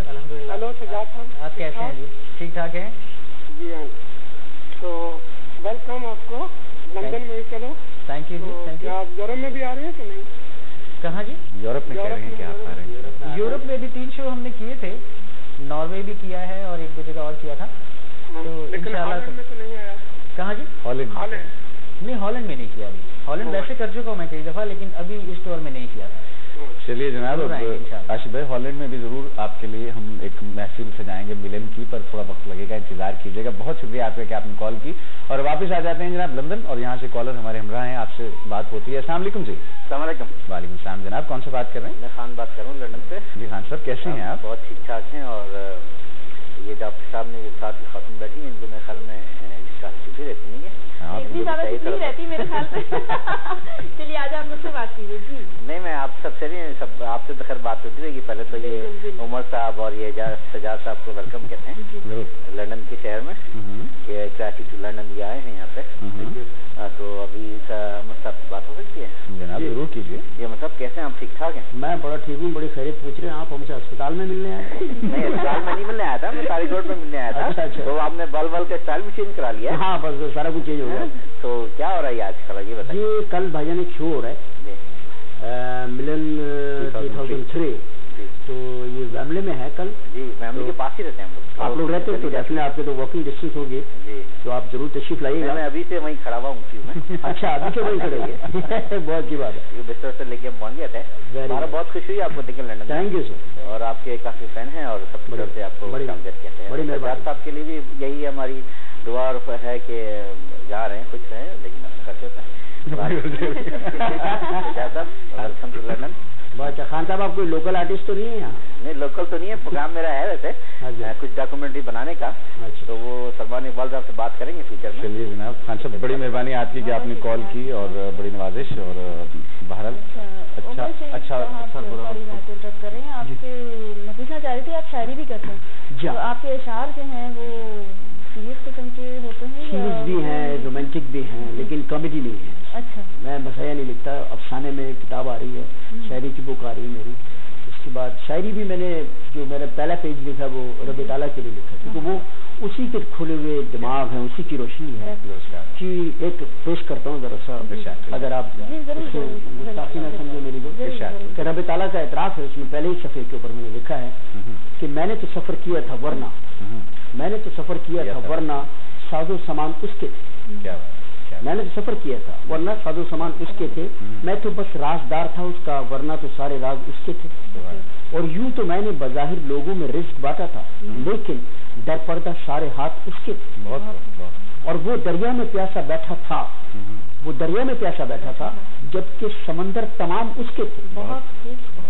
हेलो सुजात साहब, आप कैसे हैं जी? ठीक ठाक हैं जी? हाँ, तो वेलकम आपको लंदन में। चलो थैंक यू जी, थैंक यू। आप यूरोप में भी आ रहे हैं कि नहीं? कहाँ जी? यूरोप में कह रहे हैं कि आप आ रहे हैं? यूरोप में भी 3 शो हमने किए थे, नॉर्वे भी किया है और 1-2 जगह और किया था। तो इंशाल्लाह में तो नहीं आया। कहाँ जी? हॉलैंड नहीं, हॉलैंड में नहीं किया अभी। हॉलैंड वैसे कर चुका हूँ मैं कई दफा, लेकिन अभी इस टूर में नहीं किया था। चलिए जनाब, आशिफ भाई हॉलैंड में भी जरूर आपके लिए हम एक महफिल सजाएंगे मिलन की, पर थोड़ा वक्त लगेगा, इंतजार कीजिएगा। बहुत शुक्रिया आपका कि आपने कॉल की। और वापस आ जाते हैं जनाब लंदन, और यहाँ से कॉलर हमारे हमरा हैं, आपसे बात होती है। अस्सलाम वालेकुम जी। अस्सलाम वालेकुम। वालेकुम सलाम जनाब, कौन सा बात कर रहे हैं? मैं खान बात कर रहा हूँ लंदन से। जी खान साहब, कैसे हैं आप? बहुत ठीक ठाक हैं। और ये डॉक्टर साहब ने साथ ही खातून बैठी हैं, इनको मेरे ख्याल में इसका छुट्टी रहती नहीं है। इतनी ज्यादा छुट्टी रहती मेरे ख्याल से। चलिए आज आप मुझसे बात कीजिए जी। नहीं, मैं आप सबसे नहीं, सब आपसे तो खैर बात होती रहेगी। पहले तो ये उमर साहब और ये सजाद साहब को वेलकम कहते हैं लंदन के शहर में, कि कराची टू लंदन ये आए हैं यहाँ पे। तो अभी उमर साहब से बात हो सकती है? जनाब जरूर कीजिए। ये मतलब कैसे हैं आप? ठीक ठाक हैं? मैं बड़ा ठीक हूँ, बड़ी खैरियत पूछ रहे हैं आप हमसे। अस्पताल में मिलने आए? नहीं, अस्पताल में नहीं मिलने आया था, मैं तारिक रोड में मिलने आया था। अच्छा। तो आपने बल का स्टाइल भी चेंज करा लिया? हाँ, बस सारा कुछ चेंज हो गया। तो क्या हो रहा है आजकल, ये बताइए। ये कल भाईजान एक शो हो रहा है मिलन 2003, तो ये वैमले में है कल जी। वैमले के पास ही रहते हैं हम लोग। आप लोग रहते हैं तो डेफिनेटली आपके तो वॉकिंग डिस्टेंस होगी जी, तो आप जरूर तशरीफ लाइएगा। मैं अभी से वहीं खड़ा हुआ हूँ मैं। अच्छा, अभी से वहीं खड़े हैं। बहुत अच्छी बात है। ये बिस्तर से लेके हम पहुँच गए थे। हमारा बहुत खुशी हुई आपको देखें लंदन। Thank you sir. और आपके काफी फैन हैं और सबकी तरफ से आपको कामयाब कहते हैं। बड़ी मेहरबानी। साहब के लिए भी यही हमारी दुआ है कि जा रहे हैं, खुश रहे, लेकिन खर्च होता है। लंदन बहुत अच्छा। खान साहब, आप कोई लोकल आर्टिस्ट तो नहीं है यहाँ? नहीं, लोकल तो नहीं है, प्रोग्राम मेरा है वैसे कुछ डॉक्यूमेंटरी बनाने का। अच्छा। तो वो सलमान इकबाल साहब से बात करेंगे फ्यूचर में। चलिए जनाब, खान साहब बड़ी मेहरबानी आपकी कि आपने कॉल की, और बड़ी नवाजिश। और बहरहाल अच्छा कर रहे हैं आपके, मैं पूछना चाह रही थी आप शायरी भी करते हैं, तो आपके अशार जो हैं वो सीरियस किस्म के होते हैं? सीरियस भी हैं, रोमांटिक भी हैं, लेकिन कॉमेडी नहीं है। अच्छा। मैं मसाया नहीं लिखता। अफसाने में किताब आ रही है, शायरी की बुक आ रही है मेरी। उसके बाद शायरी भी मैंने जो मेरा पहला पेज लिखा वो रब ताला के लिए लिखा, क्योंकि वो उसी के खुले हुए दिमाग हैं, उसी की रोशनी है कि एक पेश करता हूँ जरा सा, अगर आप गुस्ताखी ना समझो मेरी को। रब ताला का एतराफ़ है, उसमें पहले ही सफ़े के ऊपर मैंने लिखा है कि मैंने तो सफ़र किया था वरना, मैंने तो सफ़र किया था वरना साजो सामान उसके थे। क्या मैंने तो सफ़र किया था वरना साजो सामान उसके थे। मैं तो बस राजदार था उसका, वरना तो सारे राज उसके थे। और यूं तो मैंने बज़ाहिर लोगों में रिस्क बांटा था, लेकिन दर पर्दा सारे हाथ उसके थे। और वो दरिया में प्यासा बैठा था, वो दरिया में प्यासा बैठा था, जबकि समंदर तमाम उसके थे।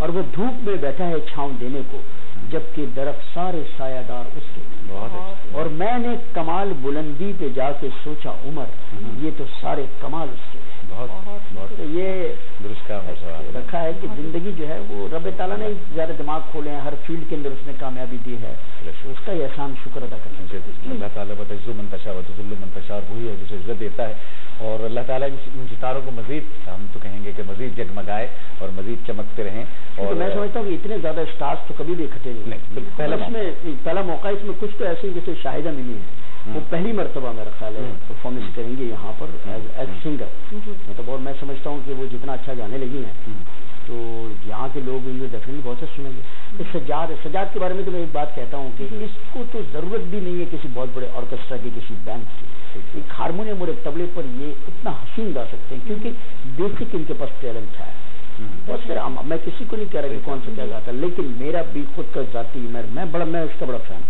और वो धूप में बैठा है छांव देने को, जबकि दरख्त सारे सायादार उसके। और मैंने कमाल बुलंदी पे जाके सोचा उमर, ये तो सारे कमाल उसके। तो ये रखा है कि जिंदगी जो है वो रब ताला ने ज़्यादा दिमाग खोले हैं, हर फील्ड के अंदर उसने कामयाबी दी है, उसका ही एहसान शुक्र अदा करना चाहिए। अल्लाह ताला वतइज़्ज़ु मन तशा वतुज़िल्लु मन तशा, वही है जिसे इज्जत देता है। और अल्लाह ताला इन सितारों को मजीद, हम तो कहेंगे कि मजीद जगमगाए और मजीद चमकते रहें। और तो मैं समझता हूँ कि इतने ज्यादा स्टार्स तो कभी भी इकट्ठे नहीं। पहला मौका इसमें कुछ तो ऐसे जैसे शाहिदा मिली है, वो पहली मरतबा मेरा ख्याल है परफॉर्मेंस करेंगे यहाँ पर एज सिंगर। मतलब और मैं समझता हूँ कि वो जितना अच्छा गाने लगी हैं तो यहाँ के लोग इनको डेफिनेटली बहुत से सुनेंगे। सजाद के बारे में तो मैं एक बात कहता हूँ कि इसको तो जरूरत भी नहीं है किसी बहुत बड़े ऑर्केस्ट्रा की, किसी बैंड की। एक हारमोनियम और एक तबले पर ये इतना हसीन गा सकते हैं, क्योंकि बेसिक इनके पास टैलेंट है। बहुत सारे मैं किसी को नहीं कह रहा कि कौन सा क्या गाता, लेकिन मेरा भी खुद का जाती मैं इसका बड़ा फैन।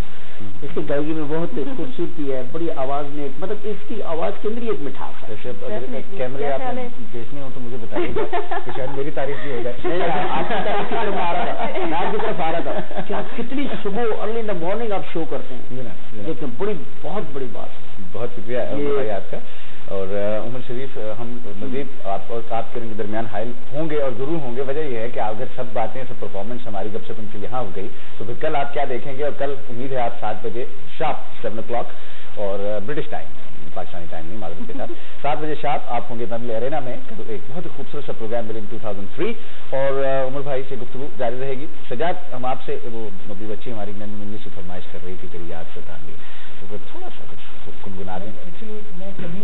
इसकी गायकी में बहुत खूबसूरती है, बड़ी आवाज में, मतलब इसकी आवाज के अंदर एक मिठास है। अगर कैमरे आप देखने हो तो मुझे बताइएगा कि शायद मेरी तारीफ भी हो जाए। आपकी तारीफ की तरफ आ रहा था, मैं आपकी तरफ आ रहा था कि आप कितनी सुबह अर्ली इन द मॉर्निंग आप शो करते हैं, लेकिन बहुत बड़ी बात है। बहुत शुक्रिया आपका। और उमर शरीफ, हम मजीद आप और आपके के दरमियान हाइल होंगे और जरूर होंगे। वजह यह है कि अगर सब बातें, सब परफॉर्मेंस हमारी जब से तुमसे यहाँ हो गई तो फिर कल आप क्या देखेंगे, और कल उम्मीद है आप 7 बजे शार्प 7 o'clock और ब्रिटिश टाइम पाकिस्तानी टाइम नहीं, मालूम के साथ 7 बजे शाम आप होंगे तमिल एरेना में एक बहुत ही खूबसूरत सा प्रोग्राम मिलेन 2003 और उमर भाई से गुफ्तगू जारी रहेगी। सजाद, हम आपसे वो अभी बच्ची हमारी नन्ही से फरमाइश कर रही थी तेरी याद सताएंगे, तो थोड़ा सा कुछ गुनगुना दें। एक्चुअली मैं कभी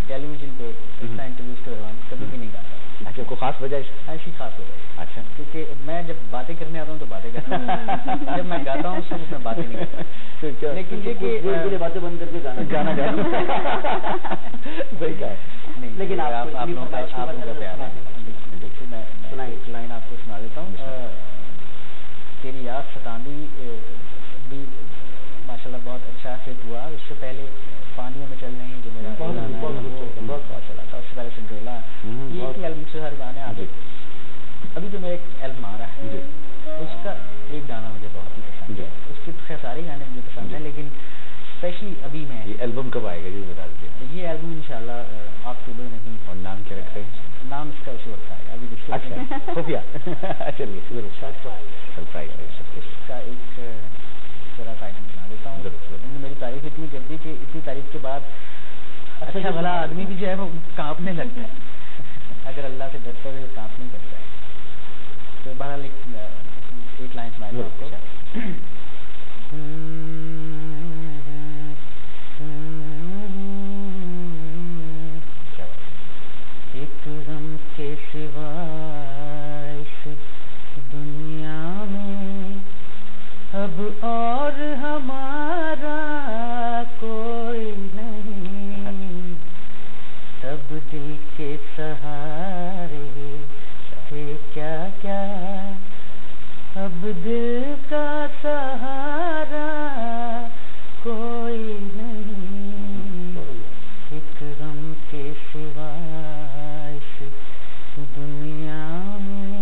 टेलीविजन पे इतना इंटरव्यूज के दौरान कभी भी नहीं गाता। अच्छा, कोई खास वजह? ऐसी खास वजह। अच्छा, क्योंकि मैं जब बातें करने आता हूँ तो बातें करता हूँ, जब मैं गाता हूँ सब उसमें बातें नहीं करता। लेकिन ये कि बातें बंद करके गाना सही कहा। नहीं, लेकिन आप लोगों का प्यार है। देखिए मैं एक लाइन आपको सुना देता हूँ। तेरी याद सतांदी भी माशाल्लाह बहुत अच्छा हिट हुआ। उससे पहले पानियों में चल रही जो मेरा गाना है बहुत चला था। उससे पहले सिंड्रेला, ये एक एल्बम से हर गाने आ गए। अभी जो मेरा एक एल्बम आ रहा है उसका एक गाना मुझे बहुत ही पसंद है। उसके तो सारे गाने मुझे पसंद है, लेकिन स्पेशली अभी मैं ये एल्बम कब आएगा ये बता दीजिए। ये एल्बम इंशाल्लाह अक्टूबर नहीं। और नाम क्या रख रहे हैं? नाम इसका उसी वक्त आएगा, अभी अच्छा खुफिया। चलिए सरप्राइज है इसका। एक जरा सा बना देता हूँ। उन्होंने मेरी तारीफ इतनी कर दी कि इतनी तारीफ के बाद अच्छा भला आदमी भी जो है वो कांपने लगता है। अगर अल्लाह से डरता है तो कांप नहीं करता है। तो बहरहाल एक लाइन सुनाई दो आपको। एक गम के सिवा इस दुनिया में अब और हमारा कोई नहीं। तब दिल के सहारे थे क्या क्या, अब दिल का सहारा कोई नहीं। एक गम के सिवा इस दुनिया में।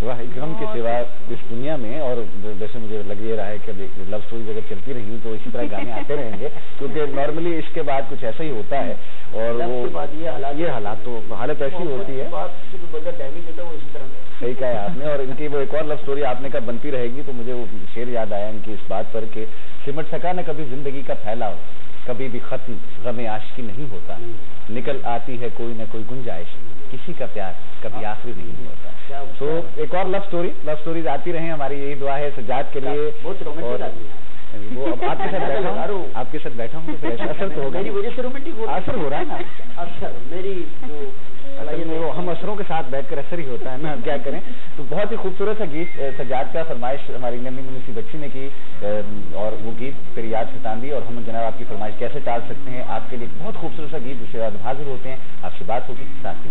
वाह, एक गम के सिवा इस दुनिया में। और जैसे मुझे लग ये रहा है कि लव स्टोरीज अगर चलती रही तो इसी तरह गाने आते रहेंगे, क्योंकि नॉर्मली इसके बाद कुछ ऐसा ही होता है। और वो ये हालात तो हालत ऐसी होती है, बंदा डैमेज होता है वो इसी तरह। सही कहा है आपने। और इनकी वो एक और लव स्टोरी आपने कहा बनती रहेगी, तो मुझे वो शेर याद आया इनकी इस बात पर कि सिमट सका न कभी जिंदगी का फैलाव, कभी भी खत्म गमे आशिकी नहीं होता। निकल आती है कोई न कोई गुंजाइश, किसी का प्यार कभी आखिरी नहीं होता। तो एक और लव स्टोरीज आती रहे, हमारी यही दुआ है सजाद के लिए। और वो अब आपके साथ बैठा हूँ तो फिर असर तो होगा। मेरी वजह से रोमांटिक असर हो रहा है ना। असर मेरी जो वो हम असरों के साथ बैठकर असर ही होता है ना, क्या करें। तो बहुत ही खूबसूरत सा गीत सजाद का फरमाइश हमारी नन्ही मुन्नी सी बच्ची ने की, और वो गीत तेरी याद सतांदी। और हम जनाब आपकी फरमाइश कैसे टाल सकते हैं, आपके लिए बहुत खूबसूरत सा गीत उसके बाद हाजिर होते हैं। आपसे बात होगी साथ ही।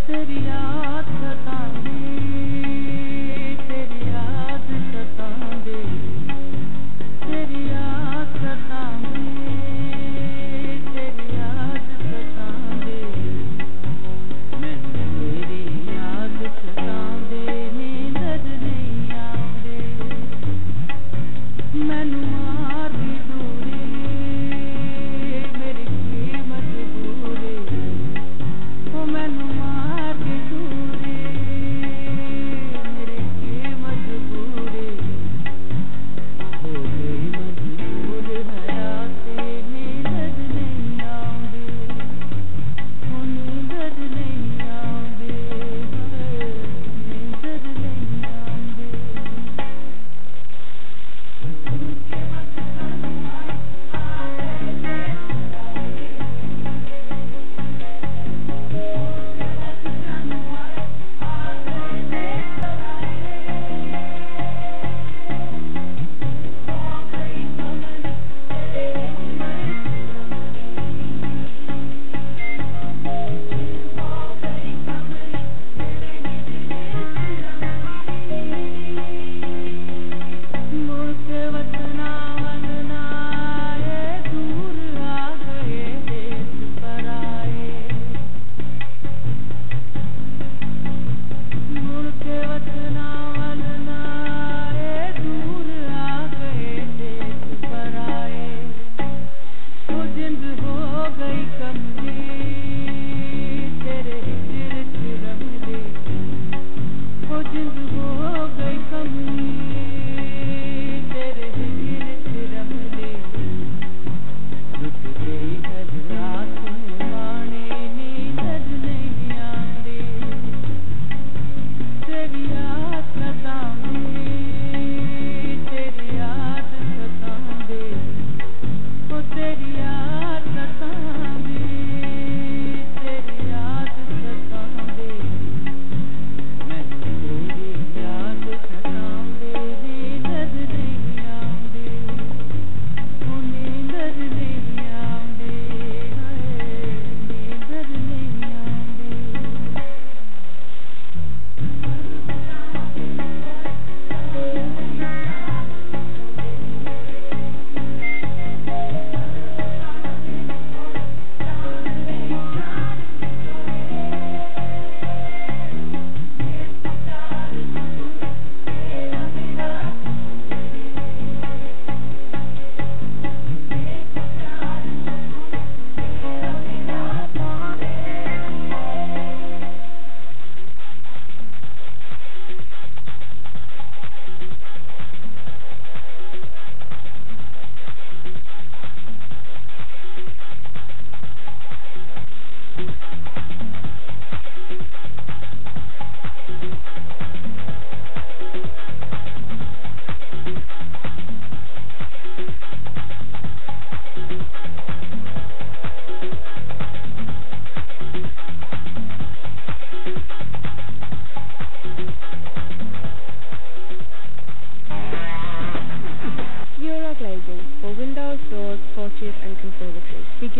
तेरी याद सतांदे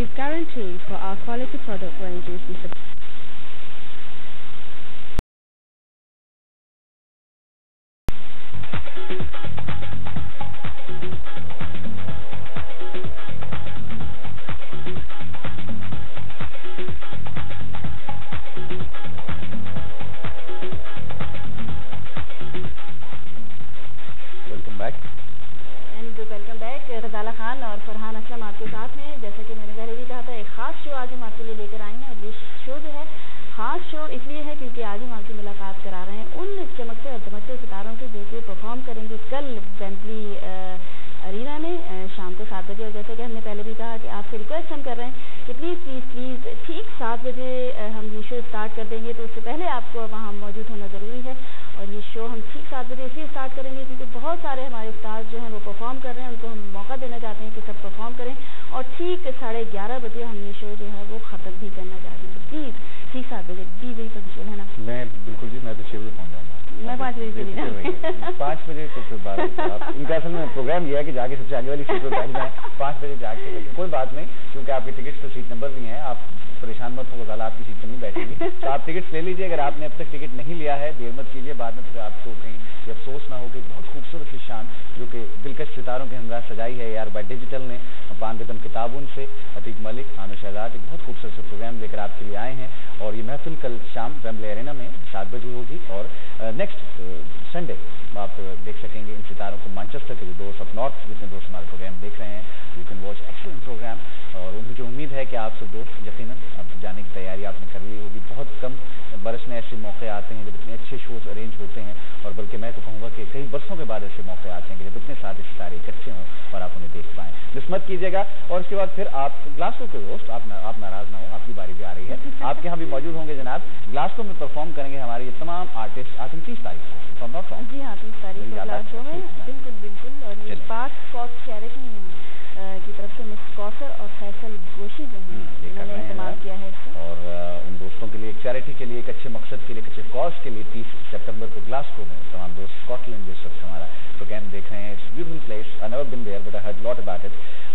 Chief Guarantee for our quality product ranges, Mr. रज़ाला Khan और फरहान असलम आपके साथ हैं। जैसा कि मैंने पहले भी कहा था, एक ख़ास शो आज हम आपके लिए लेकर आए हैं और ये शो जो है ख़ास शो इसलिए है क्योंकि आज हम आपसे मुलाकात करा रहे हैं उन चमकते और दमकते सितारों से जो कि परफॉर्म करेंगे कल वेम्बली अरीना में शाम को 7 बजे। और जैसे कि हमने पहले भी कहा कि आपसे रिक्वेस्ट हम कर रहे हैं कि प्लीज़ ठीक 7 बजे हम ये शो स्टार्ट कर देंगे, तो उससे पहले आपको वहाँ मौजूद होना ज़रूरी है। और ये शो हम ठीक 7 बजे इसलिए स्टार्ट करेंगे क्योंकि बहुत सारे हमारे स्टार्स जो हैं वो परफॉर्म कर रहे हैं, उनको हम मौका देना चाहते हैं कि सब परफॉर्म करें और ठीक 11:30 बजे हम ये शो जो है वो ख़त्म भी करना चाहते हैं। तो प्लीज़ ठीक 7 बजे बी वेरी पंक्चुअल, है ना? मैं बिल्कुल जी, मैं तो 6 बजे पहुँच जाऊँगा। मैं 5 बजे चली जाऊँगी। 5 बजे तो फिर बात इनका असल में प्रोग्राम ये है कि जाके सबसे आगे वाली सीट पर बैठ जाएँ 5 बजे जाके, लेकिन कोई बात नहीं क्योंकि आपके टिकट्स तो सीट नंबर भी हैं, आप परेशान मत हो, ज़्यादा आपकी सीट पर नहीं बैठेंगी। तो आप टिकट्स ले लीजिए, अगर आपने अब तक टिकट नहीं लिया है देर मत कीजिए, बाद में फिर आपको कहीं ये अफसोस ना हो कि बहुत खूबसूरत सी शान जो कि दिलकश सितारों के हमरा सजाई है यार बाय डिजिटल ने, पान बेदम किताबुन से अतीक मलिक, आनो शहजाद, एक बहुत खूबसूरत से प्रोग्राम लेकर आपके लिए आए हैं। और ये महफिल कल शाम वेम्बली अरीना में 7 बजे होगी और नेक्स्ट संडे आप देख सकेंगे इन सितारों को मैनचेस्टर के जो दोस्त ऑफ नॉर्थ जितने दोस्त हमारे प्रोग्राम देख रहे हैं, you can watch excellent programme. और मुझे उम्मीद है कि आप सब दोस्त यकीनन अब जाने की तैयारी आपने कर ली होगी। बहुत कम बरस में ऐसे मौके आते हैं जब इतने अच्छे शोज अरेंज होते हैं, और बल्कि मैं तो कहूँगा कि कई बरसों के बाद ऐसे मौके आते हैं कि जब इतने सारे सितारे इकट्ठे हों और आप उन्हें देख पाएँ। मिस मत कीजिएगा। और उसके बाद फिर आप ग्लासगो के दोस्त आप नाराज़ ना हो, आपकी बारी भी आ रही है, आपके यहाँ भी मौजूद होंगे जनाब। ग्लासगो में परफॉर्म करेंगे हमारे ये तमाम आर्टिस्ट। आज 30 तारीख को जी हाँ 30 तारीख को ग्लासगो में, बिल्कुल। और ये पार्क स्कॉट चैरिटी की तरफ से मिस कौसर और फैसल गोशी जो हैं इन्होंने इस्तेमाल किया है इसको। और उन दोस्तों के लिए एक चैरिटी के लिए, एक अच्छे मकसद के लिए, एक अच्छे कॉज के लिए 30 सितंबर को ग्लासगो में तमाम दोस्त स्कॉटलैंड जिस वक्त हमारा प्रोग्राम देख रहे हैं। It's beautiful place, I never been there but I heard lot about it.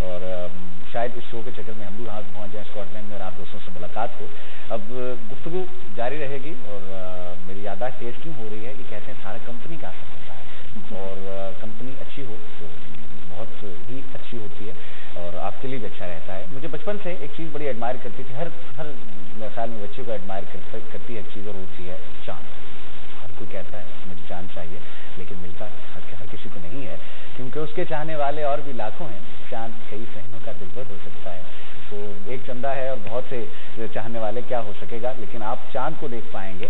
और शायद इस शो के चक्कर में हम भी वहाँ पहुँच जाएँ स्कॉटलैंड में और आप दोस्तों से मुलाकात हो। अब गुफ्तगू जारी रहेगी और मेरी याददाश्त तेज क्यों हो रही है, ये कहते हैं सारा कंपनी का असर होता है और कंपनी अच्छी हो तो बहुत ही अच्छी होती है और आपके लिए भी अच्छा रहता है। मुझे बचपन से एक चीज़ बड़ी एडमायर करती थी, हर साल में बच्चे को एडमायर करती है एक चीज़, और वो चीज़ है चांद। हर कोई कहता है मुझे चांद चाहिए, लेकिन मिलता हर किसी को नहीं है क्योंकि उसके चाहने वाले और भी लाखों हैं। चांद कई सहनों का दिलबर हो सकता है, तो एक चंदा है और बहुत से चाहने वाले क्या हो सकेगा, लेकिन आप चांद को देख पाएंगे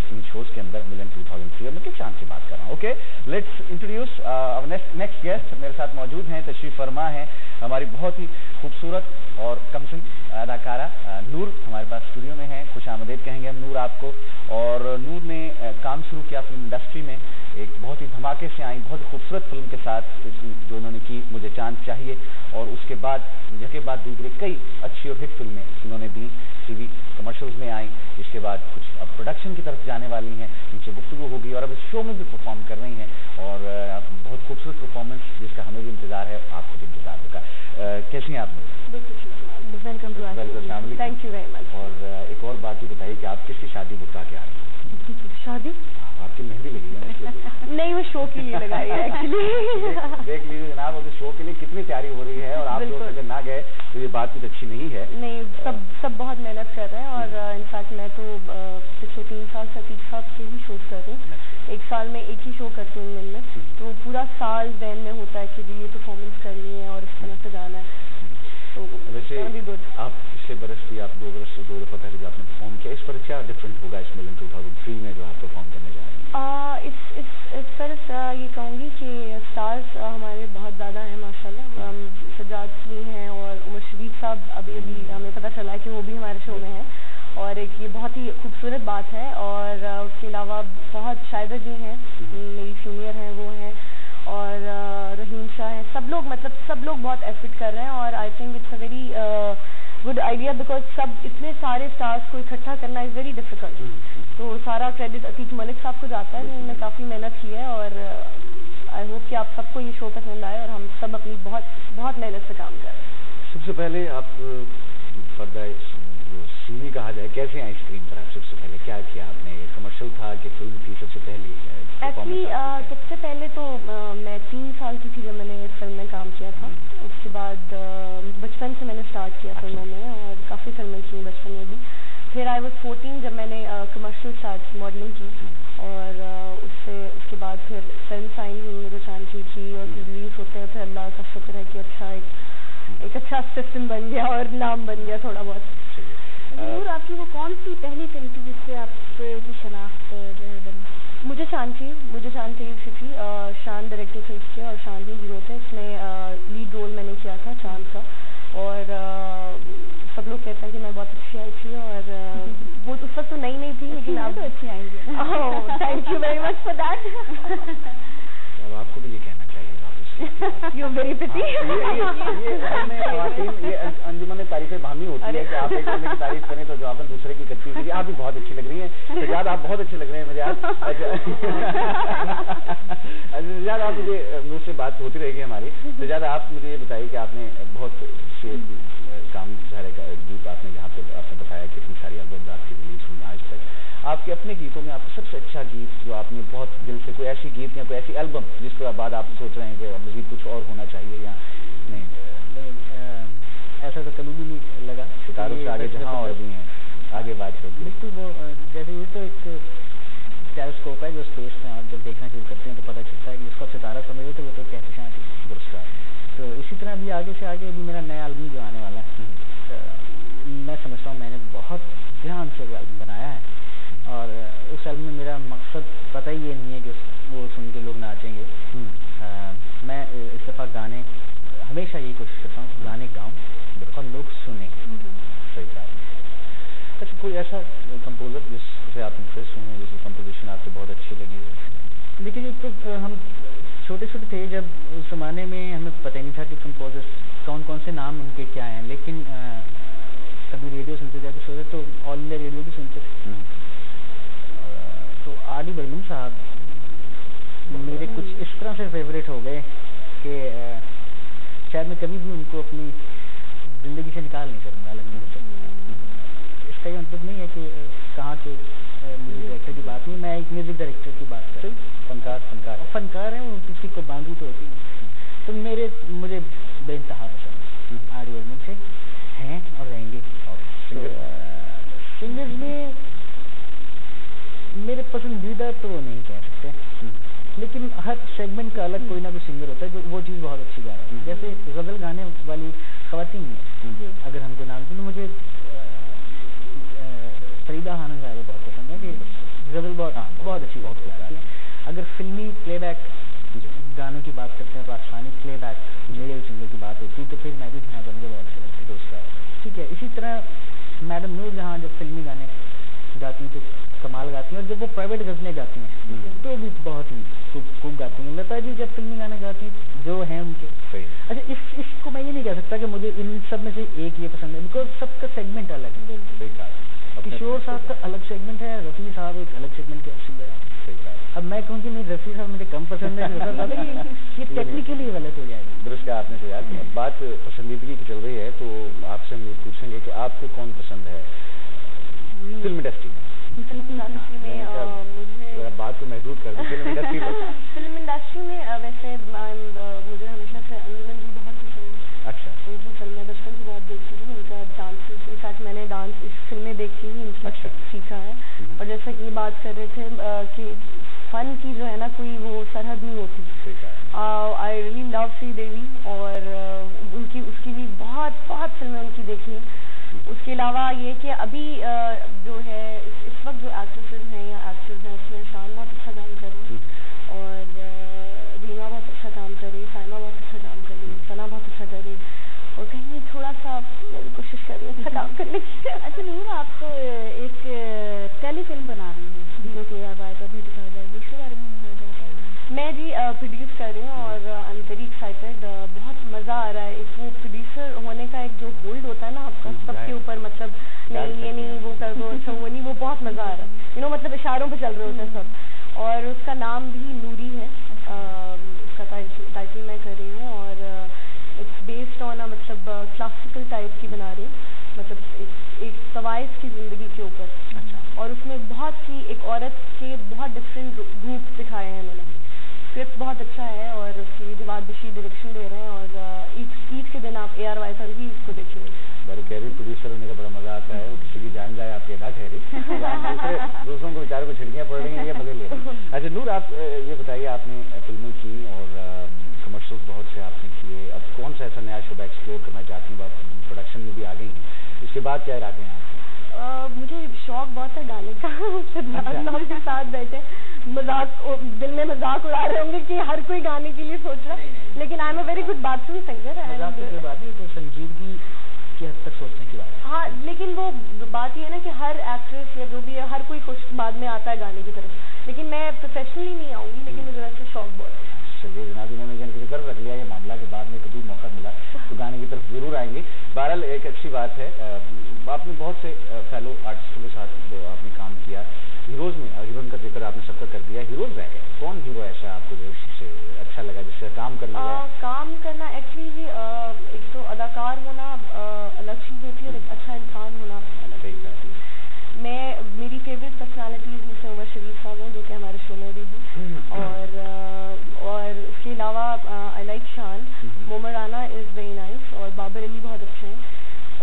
इन शोज के अंदर। मिलन 2003 में किस चांद की बात कर रहा हूँ। Okay, let's introduce next guest. मेरे साथ मौजूद हैं, तशरीफ फरमा हैं हमारी बहुत ही खूबसूरत और कमसिन अदाकारा नूर हमारे पास स्टूडियो में है। खुश आमदेद कहेंगे हम नूर आपको। और नूर ने काम शुरू किया फिल्म इंडस्ट्री में, एक बहुत ही धमाके से आई बहुत खूबसूरत फिल्म के साथ जो उन्होंने की मुझे चांद चाहिए, और उसके बाद यके बाद दूसरे कई अच्छी और हिट फिल्में उन्होंने दी, टीवी कमर्शियल्स में आई। इसके बाद कुछ अब प्रोडक्शन की तरफ जाने वाली हैं, इनसे गुफ्तगू होगी और अब इस शो में भी परफॉर्म कर रही हैं और बहुत खूबसूरत परफॉर्मेंस जिसका हमें भी इंतजार है, आपको भी इंतजार होगा। कैसी हैं आप? Welcome to our, thank you very much. और एक और बात भी बताइए कि आप किसकी शादी बुका के आ रही हैं? शादी? आपकी मेहंदी लगी है नहीं, वो शो के लिए लगाई है एक्चुअली। देख लीजिए जनाब, अब शो के लिए कितनी तैयारी हो रही है और आप लोग अगर ना गए तो ये बात कुछ अच्छी नहीं है। नहीं, सब बहुत मेहनत कर रहे हैं और इनफैक्ट मैं तो पिछले 3 साल से ही शोज कर रही हूँ। एक साल में एक ही शो करती हूँ मिल में, तो पूरा साल बैन में होता है कि ये परफॉर्मेंस करनी है और इस तरह से जाना है। तो वैसे आप पिछले बरस भी आप 2 दफा पहले जो आपने परफॉर्म किया, इस पर क्या डिफरेंट होगा इस मिलन 2003 में जो आप परफॉर्म करने जा रहे हैं? इस तरह ये कहूँगी कि स्टार्स हमारे बहुत ज़्यादा हैं माशाल्लाह। सजाद भी हैं और उमर शरीफ साहब अभी हमें पता चला है कि वो भी हमारे शो में हैं, और एक ये बहुत ही खूबसूरत बात है। और उसके अलावा बहुत शायदा जी हैं, मेरी सीनियर हैं, वो हैं, और रहीम शाह हैं। सब लोग बहुत एफर्ट कर रहे हैं और I think it's a very good idea because सब इतने सारे स्टार्स को इकट्ठा करना इज़ वेरी डिफिकल्ट। तो सारा क्रेडिट अतीक मलिक साहब को जाता है, उन्होंने काफ़ी मेहनत की है और आई होप कि आप सबको ये शो पसंद आए और हम सब अपनी बहुत मेहनत से काम कर रहे हैं। सबसे पहले आप पर्दा सीमी कहा जाए, कैसे आई स्क्रीन पर? आप सबसे पहले क्या किया आपने? कमर्शियल था कि फिल्म थी सबसे पहली? एक्चुअली सबसे पहले तो मैं 3 साल की थी जब मैंने फिल्म में काम किया था। उसके बाद बचपन से मैंने स्टार्ट किया फिल्मों में और काफ़ी फिल्में की बचपन में भी। फिर आई वॉज 14 जब मैंने कमर्शियल स्टार्ट मॉडलिंग की और उसके बाद फिर फिल्म साइन हुई मेरे चांची की और फिर रिलीज होते हैं। फिर अल्लाह का शुक्र है कि अच्छा एक अच्छा सिस्टम बन गया और नाम बन गया थोड़ा बहुत। जरूर आपकी वो कौन सी पहली फिल्म थी जिससे आपकी शनाख्त जो है बनी? मुझे चांची से थी। शान डायरेक्टर थे इसके और शान ही हीरो थे। इसमें लीड रोल मैंने किया था चांद का और सब लोग कहते हैं कि मैं बहुत अच्छी आई थी और वो उस वक्त तो नई थी लेकिन आप तो अच्छी आएंगी। Thank you very much for that. अब आपको भी ये कहना चाहिए यू वेरी पिटी। ये अंजुमन तारीफें भानी होती है कि आप एक बंदे की तारीफ करें तो जवाबन दूसरे की करती है। आप भी बहुत अच्छी लग रही हैं सजाद, आप बहुत अच्छे लग रहे हैं मुझे आज। सजाद आप मुझे मुझ से बात होती रहेगी हमारी। सजाद आप मुझे ये बताइए कि आपने बहुत से काम सारे गीत आपने जहाँ पे आपने बताया कि इतनी सारी एल्बम्स आपकी रिलीज हुई आज तक, आपके अपने गीतों में आपको सबसे अच्छा गीत जो आपने बहुत दिल से, कोई ऐसी गीत या कोई ऐसी एल्बम जिसके बाद आप सोच रहे हैं कि मजीद कुछ और होना चाहिए या नहीं? ऐसा तो कभी भी नहीं लगा। सितारों से आगे जहाँ और भी हैं, आगे बात होती है। बिल्कुल वो जैसे ये तो एक टेलीस्कोप है जो स्पेस में आप जब देखना शुरू करते हैं तो पता चलता है कि जिसको सितारा समझे तो वो तो कहते हैं पुरस्कार। तो इसी तरह भी आगे से आगे भी मेरा नया एल्बम जो आने वाला है मैं समझता हूँ मैंने बहुत ध्यान से वो एल्बम बनाया है और उस एल्बम में मेरा मकसद पता ही ये नहीं है कि वो सुन के लोग नाचेंगे। मैं इस दफ़ा गाने हमेशा यही कोशिश करता हूँ गाने गाऊँ और लोग सुने। सही कहा। अच्छा, कोई ऐसा कंपोजर जिससे आप इंप्रेस हुए, जिसकी कंपोजिशन आपको बहुत अच्छी लगी? देखिए तो हम छोटे थे जब उस ज़माने में हमें पता ही नहीं था कि कंपोजर्स कौन से नाम उनके क्या हैं, लेकिन कभी रेडियो सुनते जाके सोचे तो ऑल इंडिया रेडियो भी सुनते थे। तो आर.डी. बर्मन साहब मेरे कुछ इस तरह से फेवरेट हो गए कि शायद मैं कभी भी उनको अपनी ज़िंदगी से निकाल नहीं सकूँगा, अलग नहीं कर सकता। इसका ये मतलब नहीं है कि कहाँ के म्यूजिक डायरेक्टर की बात नहीं, मैं एक म्यूजिक डायरेक्टर की बात कर रही हूँ। फनकार हैं, किसी को बांधू तो होती है। तो मुझे बेइंतहा पसंद आर.डी. बर्मन से हैं और रहेंगे। सिंगर्स में मेरे पसंदीदा तो नहीं कह सकते, लेकिन हर सेगमेंट का अलग कोई ना कोई सिंगर होता है जो वो चीज़ बहुत अच्छी गा रहा है। जैसे गज़ल गाने वाली ख़वातीन में अगर हमको नाम तो मुझे फरीदा खानम साहब बहुत पसंद है कि गज़ल बहुत अच्छी गाती है। अगर फिल्मी प्लेबैक गानों की बात करते हैं, पाकिस्तानी प्लेबैक मेरे सिंगर की बात होती है तो फिर मैं भी जहाँ बन गया बहुत अच्छा लगता है। ठीक है, इसी तरह मैडम नूर जहाँ जब फिल्मी गाने गाती हैं तो कमाल गाती हैं और जब वो प्राइवेट गज़लें गाती हैं तो भी बहुत ही खूब गाती हैं। लता जी जब फिल्मी गाने गाती हैं जो हैं उनके। अच्छा, इसको मैं ये नहीं कह सकता कि मुझे इन सब में से एक ये पसंद है, बिकॉज सबका सेगमेंट अलग है। किशोर साहब का अलग सेगमेंट है, रफ़ी साहब एक अलग सेगमेंट के सिंगर है। अब मैं कहूँ कि नहीं रफ़ी साहब मुझे कम पसंद है, ये टेक्निकली गलत हो जाएगा। दुरुस्त कहा आपने। तो यार बात पसंदीदगी की चल रही है तो आपसे हम पूछेंगे कि आपको कौन पसंद है फिल्म इंडस्ट्री में? मुझे बात को महदूद कर दी। फिल्म इंडस्ट्री में वैसे मुझे हमेशा से अंजुमन जी बहुत पसंद है। अच्छा, उनकी फिल्में बचपन से बहुत देखती थी, उनका डांसेस, इनफैक्ट मैंने डांस इस फिल्में देखी हुई उनकी सीखा है। और जैसा कि बात कर रहे थे कि फन की जो है ना कोई वो सरहद नहीं होती। आई रियली लव श्री देवी और उसकी भी बहुत फिल्में उनकी देखी हैं। उसके अलावा ये कि अभी जो है इस वक्त जो एक्ट्रेसेस हैं या एक्टर्स हैं उसमें शान बहुत अच्छा काम कर रही है और रीमा बहुत अच्छा काम कर रही है, साइमा बहुत अच्छा काम कर रही है, सना बहुत अच्छा कर रही है और कहीं थोड़ा सा मेरी कोशिश कर रही है अच्छा काम करने की। अच्छा नूर, आप एक टेलीफिल्म बना रही हैं जो कि आवाज़ पर भी दिखाई जाएगी, उसके बारे में मैं जी प्रोड्यूस कर रही हूँ और आई एम वेरी एक्साइटेड। बहुत मज़ा आ रहा है। एक वो प्रोड्यूसर होने का एक जो होल्ड होता है ना आपका सबके ऊपर, मतलब नहीं ये नहीं वो कर दो, अच्छा वो नहीं, वो बहुत मज़ा आ रहा है। मतलब इशारों पे चल रहे होते हैं सब। और उसका नाम भी नूरी है, उसका टाइटल मैं कर रही हूँ और इट्स बेस्ड ऑन मतलब मतलब क्लासिकल टाइप की बना रही हूँ, मतलब एक तवाइफ की ज़िंदगी के ऊपर। और उसमें बहुत सी एक औरत के बहुत डिफरेंट रूप दिखाए हैं मैंने। स्क्रिप्ट बहुत अच्छा है और उसकी जवाब बशीर डायरेक्शन दे रहे हैं, और ईद के दिन आप ARY पर ही इसको देखिए। बड़ी कह रही प्रोड्यूसर होने का बड़ा मजा आता है, वो किसी की जान जाए आपकी अदा ठहरी, दूसरों को बेचारों को छिड़कियाँ पड़ रही हैं, ये मजे ले रहे हैं। अच्छा नूर, आप ये बताइए, आपने फिल्में की और कमर्शियल्स बहुत से आपने किए, अब कौन सा ऐसा नया शोबा एक्सप्लोर करना चाहती हूँ? आप प्रोडक्शन में भी आ गई हैं, इसके बाद क्या इरादे हैं आपके? मुझे शौक बहुत है गाने का। लोग के साथ बैठे मजाक, दिल में मजाक उड़ा रहे होंगे कि हर कोई गाने के लिए सोच रहा है, लेकिन आई am a very good bathroom singer. मजाक की कोई बात नहीं, तो संजीदगी की हद तक सोचने की बात है। हाँ, लेकिन वो बात ये है ना कि हर एक्ट्रेस या जो भी है, हर कोई कुछ बाद में आता है गाने की तरफ, लेकिन मैं प्रोफेशनली नहीं आऊँगी, लेकिन मुझे वैसे शौक बहुत है। चलिए जनाब, इन्होंने गर्व रख लिया ये मामला के बाद में कभी मौका मिला तो गाने की तरफ जरूर आएंगे। बहरहाल एक अच्छी बात है, आपने बहुत से फेलो आर्टिस्टों के साथ आपने काम किया, हीरोज में, हीरोइन का जिक्र आपने सबका कर दिया, हीरोज रह गए, कौन हीरो ऐसा आपको जो सबसे अच्छा लगा, जिससे काम करना काम करना एक्चुअली एक तो अदाकार होना अलग चीज़ होती है और एक अच्छा इंसान होना अलग चीज़ होती है। मेरी फेवरेट पर्सनालिटीज़ में से उमर शरीफ साहब हैं, जो कि हमारे शो में भी हैं, और उसके अलावा आई लाइक शान, मोमर राना इज़ वेरी नाइस, और बाबर अली बहुत अच्छे हैं।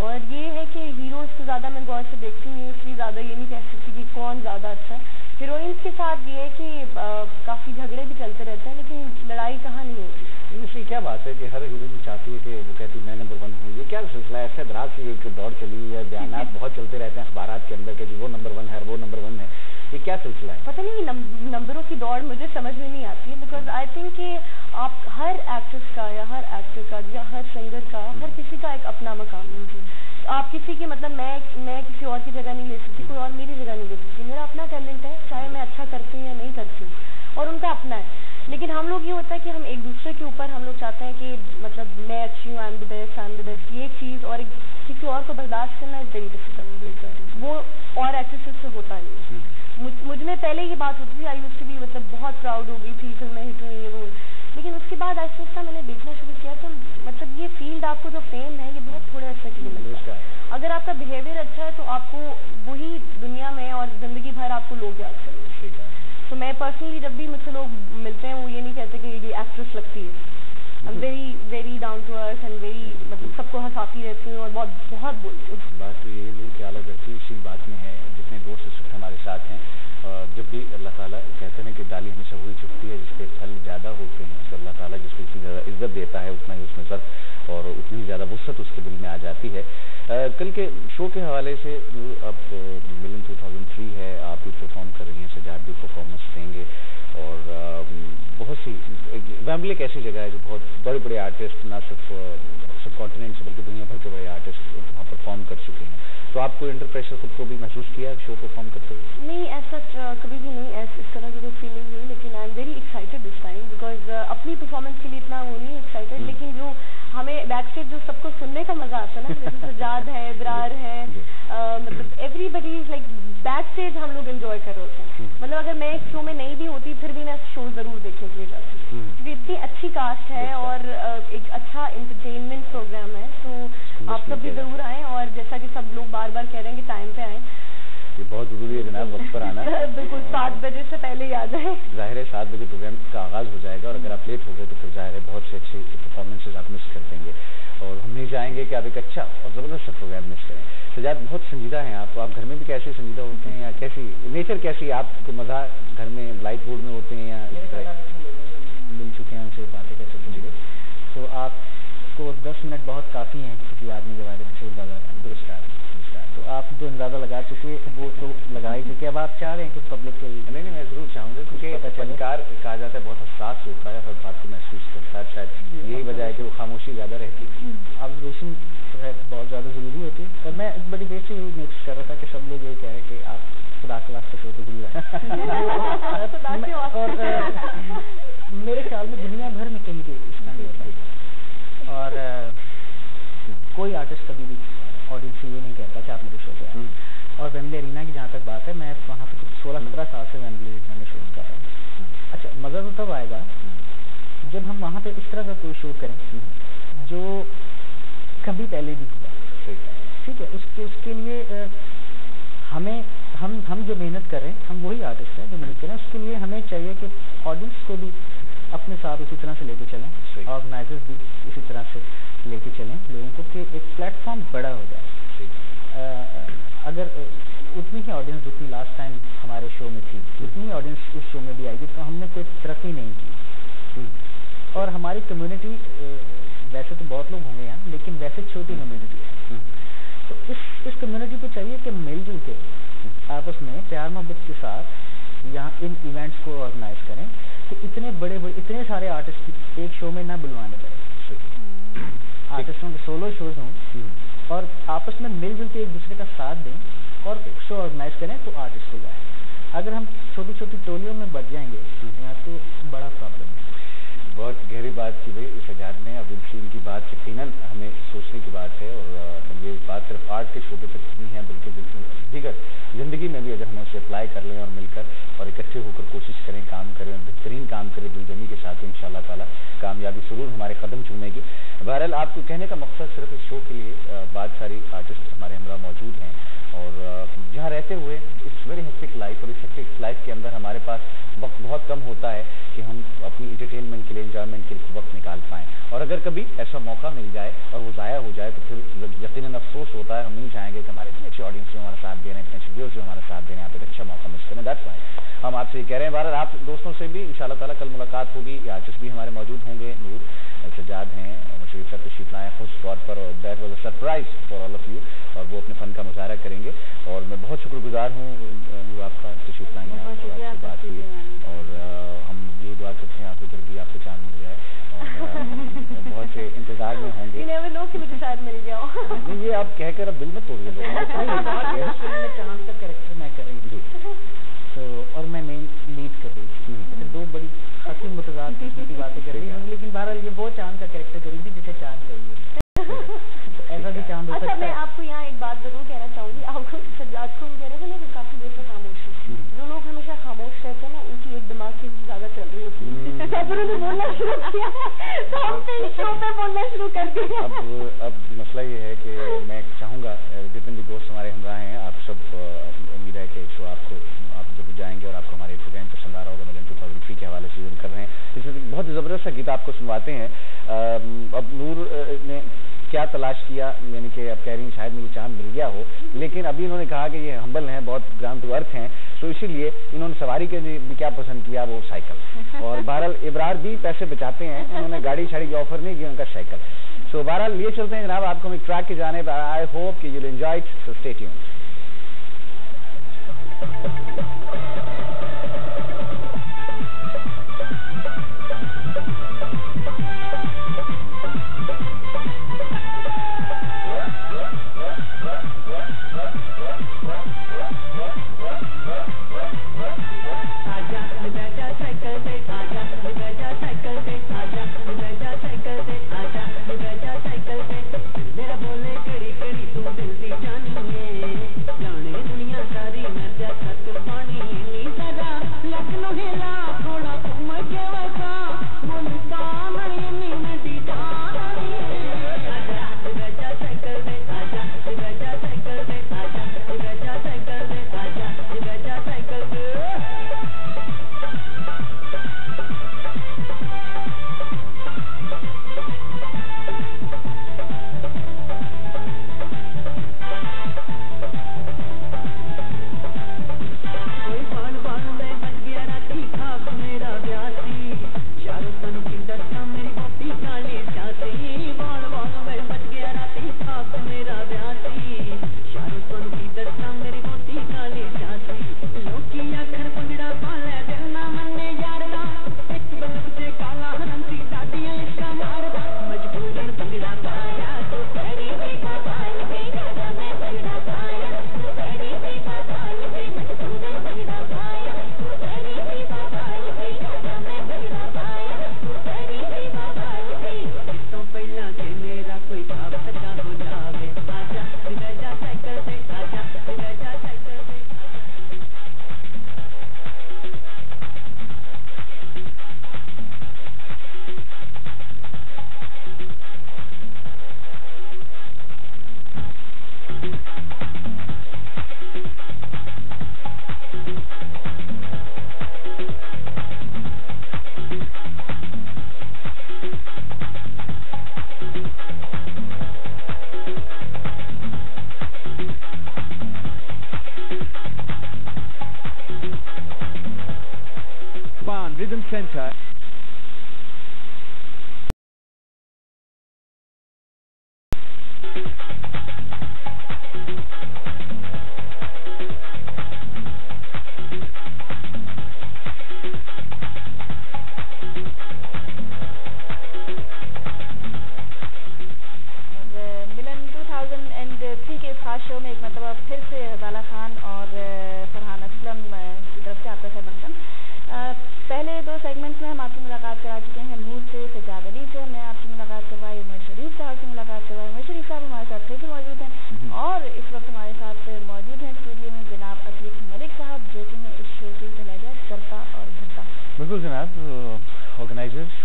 और ये है कि हीरोज़ से ज़्यादा मैं गौर से देखती हूँ, इसलिए ज़्यादा ये नहीं कह सकती कि कौन ज़्यादा अच्छा है। हीरोइंस के साथ ये है कि काफ़ी झगड़े भी चलते रहते हैं, लेकिन लड़ाई कहाँ नहीं होती। इसकी क्या बात है कि हर हीरोइन चाहती है कि वो कहती मैं नंबर 1 हूँ, ये क्या सिलसिला है? ऐसे दराज की एक दौड़ चली हुई है, बयानात बहुत चलते रहते हैं अखबारात के अंदर के वो नंबर 1 है, वो नंबर 1 है, ये क्या सिलसिला है? पता नहीं, नंबरों की दौड़ मुझे समझ में नहीं आती है, बिकॉज आई थिंक कि आप हर एक्ट्रेस का या हर एक्टर का या हर सिंगर का, हर किसी का एक अपना मकाम है। आप किसी की मतलब मैं किसी और की जगह नहीं ले सकती, कोई और मेरी जगह नहीं ले सकती, मेरा अपना टैलेंट है, चाहे मैं अच्छा करती हूँ या नहीं करती हूँ, और उनका अपना है। लेकिन हम लोग ये होता है कि हम एक दूसरे के ऊपर हम लोग चाहते हैं कि मतलब मैं अच्छी हूँ, आई एम द बेस्ट, ये चीज़, और किसी और को बर्दाश्त करना इज़ वेरी डिफिकल्ट, वो और एक्ट्रेसेस से होता नहीं है। मुझ में पहले ये बात होती थी, आई यूज्ड टू बी मतलब बहुत प्राउड हो गई थी फिल्में हिट हुई ये वो, लेकिन उसके बाद आहिस्ता आहिस्ता मैंने देखना शुरू किया तो मतलब ये फील्ड आपको जो फेम है ये बहुत थोड़े अर्से के लिए मिलता है। अगर आपका बिहेवियर अच्छा है तो आपको वही दुनिया में और ज़िंदगी भर आपको लोग याद करेंगे। तो मैं पर्सनली जब भी मुझसे लोग मिलते हैं वो ये नहीं कहते कि ये एक्ट्रेस लगती है, I am very down to earth and very मतलब सबको हंसाती रहती हूँ और बहुत बोलती हूँ। बात तो ये नहीं कि आला करती इसी बात में है, जितने दोस्त इस वक्त हमारे साथ हैं, जब भी अल्लाह ताला कहते हैं कि डाली हमेशा वही चुभती है जिसके फल ज़्यादा होते हैं, तो अल्लाह ताला जिसको इतनी ज़्यादा इज्जत देता है उतना ही उसमें ज़र्फ और उतनी ज़्यादा वुसअत उसके दिल में आ जाती है। कल के शो के हवाले से अब मिलन 2003 है, आप भी परफॉर्म कर रही हैं, सजाद भी परफॉर्मेंस देंगे और बहुत सी वेम्बले एक ऐसी जगह है जो बहुत बड़े बड़े आर्टिस्ट ना सिर्फ सब कॉन्टिनेंट से बल्कि दुनिया भर के बड़े आर्टिस्ट वहाँ परफॉर्म कर चुके हैं, तो आपको इंटर प्रेशर खुद को भी महसूस किया शो परफॉर्म करते हुए? नहीं, ऐसा कभी भी नहीं इस तरह की कोई फीलिंग हुई, लेकिन आई am very excited this time because अपनी परफॉर्मेंस के लिए इतना वो नहीं एक्साइटेड, लेकिन जो हमें बैक स्टेज जो सबको सुनने का मजा आता है ना, जैसे सजाद है, इब्रार है, मतलब everybody is like back stage हम लोग एंजॉय कर रहे होते हैं। मतलब अगर मैं इस शो में नहीं भी होती फिर भी मैं शो जरूर देखने के लिए जाती हूँ, क्योंकि इतनी अच्छी कास्ट है और एक अच्छा एंटरटेनमेंट प्रोग्राम है, तो आप सब भी जरूर आएँ और जैसा कि सब लोग बार बार कह रहे हैं कि टाइम पे आएँ, ये बहुत जरूरी है जनाब, वक्त पर आना। बिल्कुल 7 बजे से पहले ही आ जाए। जाहिर है 7 बजे प्रोग्राम का आगाज़ हो जाएगा और अगर आप लेट हो गए तो फिर जाहिर है बहुत से अच्छे परफॉर्मेंसेज आप मिस कर देंगे और हम नहीं चाहेंगे कि आप एक अच्छा और ज़बरदस्त प्रोग्राम मिस करें। सजाद बहुत संजीदा हैं आप घर में भी कैसे संजीदा होते हैं या कैसी नेचर कैसी आपको मज़ा घर में लाइट बोर्ड में होते हैं या इसी तरह? मिल चुके हैं उनसे बातें कर चुके हैं, तो आपको 10 मिनट बहुत काफ़ी हैं किसी आदमी के बारे में से दुरुस्त। तो आप जो अंदाज़ा लगा चुके वो तो लगा ही चुके, अब आप चाह रहे हैं कि पब्लिक को नहीं मैं ज़रूर चाहूँगा क्योंकि फनकार कहा जाता है बहुत हसास होता है, हर बात को महसूस करता है, शायद यही वजह है कि वो खामोशी ज़्यादा रहती है। ऑब्जर्वेशन जो है बहुत ज़्यादा ज़रूरी होती है, पर मैं एक बड़ी देर से यही नोटिस कर रहा था कि सब लोग यही कह रहे हैं कि आप खुदा के वास्ते शो तो जरूर और मेरे ख्याल में दुनिया भर में कहीं भी इसका नहीं होता और कोई आर्टिस्ट कभी भी ऑडियंस से ये नहीं कहता कि आप मेरे शो पे आए। और वेम्बले एरिना की जहाँ तक बात है, मैं वहाँ पे 16-17 साल से वेम्बले एरिना में शूट कर रहा हूँ। अच्छा, मज़ा तो तब आएगा जब हम वहाँ पे इस तरह का कोई शूट करें जो कभी पहले भी हुआ, ठीक है। उसके लिए हम जो मेहनत कर रहे हैं, हम वही आर्टिस्ट हैं जो मेहनत कर रहे हैं, उसके लिए हमें चाहिए कि ऑडियंस को भी अपने साथ उसी तरह से लेके चलें, ऑर्गेनाइजर्स भी इसी तरह से लेके चलें लोगों को, कि एक प्लेटफॉर्म बड़ा हो जाए। अगर उतनी ही ऑडियंस जितनी लास्ट टाइम हमारे शो में थी, उतनी ऑडियंस इस शो में भी आएगी, तो हमने कोई तरक्की नहीं की। और हमारी कम्युनिटी वैसे तो बहुत लोग होंगे यहाँ, लेकिन वैसे छोटी कम्युनिटी है, तो इस कम्युनिटी को चाहिए कि मिलजुल के आपस में प्यार मोहब्बत के साथ यहाँ इन इवेंट्स को ऑर्गेनाइज करें, कि इतने बड़े इतने सारे आर्टिस्ट एक शो में ना बुलवाने पड़े, आर्टिस्टों के सोलो शोज हों और आपस में मिलजुल के एक दूसरे का साथ दें और शो ऑर्गेनाइज करें, तो आर्टिस्ट हो जाए। अगर हम छोटी छोटी टोलियों में बढ़ जाएंगे यहाँ तो बड़ा प्रॉब्लम है। बहुत गहरी बात की भाई इस आजाद ने, अब इनकी बात यकीनन हमें सोचने की बात है, और ये बात सिर्फ आर्ट के शोबे तक नहीं है, बल्कि दीगर जिंदगी में भी अगर हम उसे अप्लाई कर लें और मिलकर और इकट्ठे होकर कोशिश करें, काम करें, बेहतरीन काम करें दिलजमी के साथ, तो इंशाल्लाह ताला कामयाबी जरूर हमारे कदम चूमेगी। बहरहाल आपको कहने का मकसद सिर्फ इस शो के लिए बहुत सारी आर्टिस्ट हमारे हमरा मौजूद हैं, और जहाँ रहते हुए इस वेरी हेक्टिक लाइफ और इस हेक्टिक लाइफ के अंदर हमारे पास वक्त बहुत कम होता है कि हम अपनी एंटरटेनमेंट के लिए, एंजॉयमेंट के लिए वक्त निकाल पाएँ, और अगर कभी ऐसा मौका मिल जाए और वो ज़ाया हो जाए तो फिर यकीनन अफसोस होता है। हम नहीं चाहेंगे कि हमारे इतने अच्छे ऑडियंस जो हमारा साथ दे रहे हैं, इतने अच्छे व्यूअर्स जो हमारा साथ दे रहे हैं, आप एक अच्छा मौका मिस करें। दैट्स व्हाई हम आपसे ये कह रहे हैं। बहरहाल आप दोस्तों से भी इंशाल्लाह ताला कल मुलाकात होगी, आर्टिस्ट भी हमारे मौजूद होंगे, नूर सजाद हैं, मुशर्रफ सर तशरीफ लाए खुश तौर पर, और that was a surprise for all of you, और वो अपने फन का मुजाहरा करेंगे, और मैं बहुत शुक्रगुजार हूँ नूर आपका तशरीफ लाए, आपकी बात हुई, और हम ये दुआ करते हैं आपके भी आपको चांद मिल जाए, और बहुत से इंतजार में होंगे। मुझे शायद मिल जाओ। ये आप कहकर अब दिल में तोड़िए चांद का कैरेक्टर मैं कर रही थी, तो और मैं मेन लीड कर रही थी, तो दो बड़ी खासी मुतजाद की बातें कर रही हूँ, लेकिन बहरहाल ये वो चांद का कैरेक्टर कर रही थी जिसे चांद चाहिए, तो ऐसा भी चांद हो सकता है। मैं आपको यहाँ एक बात जरूर कहना चाहूंगी, आपको सजाद को कह रहे थे ना कि काफी देर से खामोश है, जो लोग हमेशा खामोश रहते हैं ना, उनकी एक दिमाग की ज्यादा चल रही होती है, तो उन्होंने बोलना शुरू किया, तो हम शो पे बोलना शुरू कर दिया। अब मसला ये है कि मैं चाहूँगा जितने भी दोस्त हमारे हमरा हैं, आप सब उम्मीद है कि शो आप जब जाएंगे और आपको हमारे प्रोग्राम पसंद आ रहा होगा, मिलन 2003 के हवाले से जो कर रहे हैं, इसमें बहुत ज़बरदस्त सा गीत आपको सुनवाते हैं। अब नूर ने क्या तलाश किया, यानी कि अब कह रही हैं शायद मुझे चांद मिल गया हो, लेकिन अभी इन्होंने कहा कि ये हम्बल हैं, बहुत ग्राउंड टू अर्थ हैं, तो इसीलिए इन्होंने सवारी के लिए भी क्या पसंद किया, वो साइकिल। और बहरहाल इब्रार भी पैसे बचाते हैं, उन्होंने गाड़ी शाड़ी की ऑफर नहीं की, उनका साइकिल। सो बहरहाल लिए चलते हैं जनाब आपको हम एक ट्रैक के जाने, आई होप कि you will enjoy it, so stay tuned. जाने दुनिया सारी मैं क्या कर पानी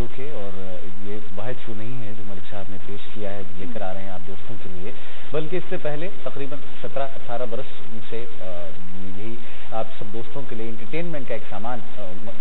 शो के, और ये वाहिद शो नहीं है जो मलिक साहब ने पेश किया है, लेकर आ रहे हैं आप दोस्तों के लिए, बल्कि इससे पहले तकरीबन 17-18 बरस से यही आप सब दोस्तों के लिए एंटरटेनमेंट का एक सामान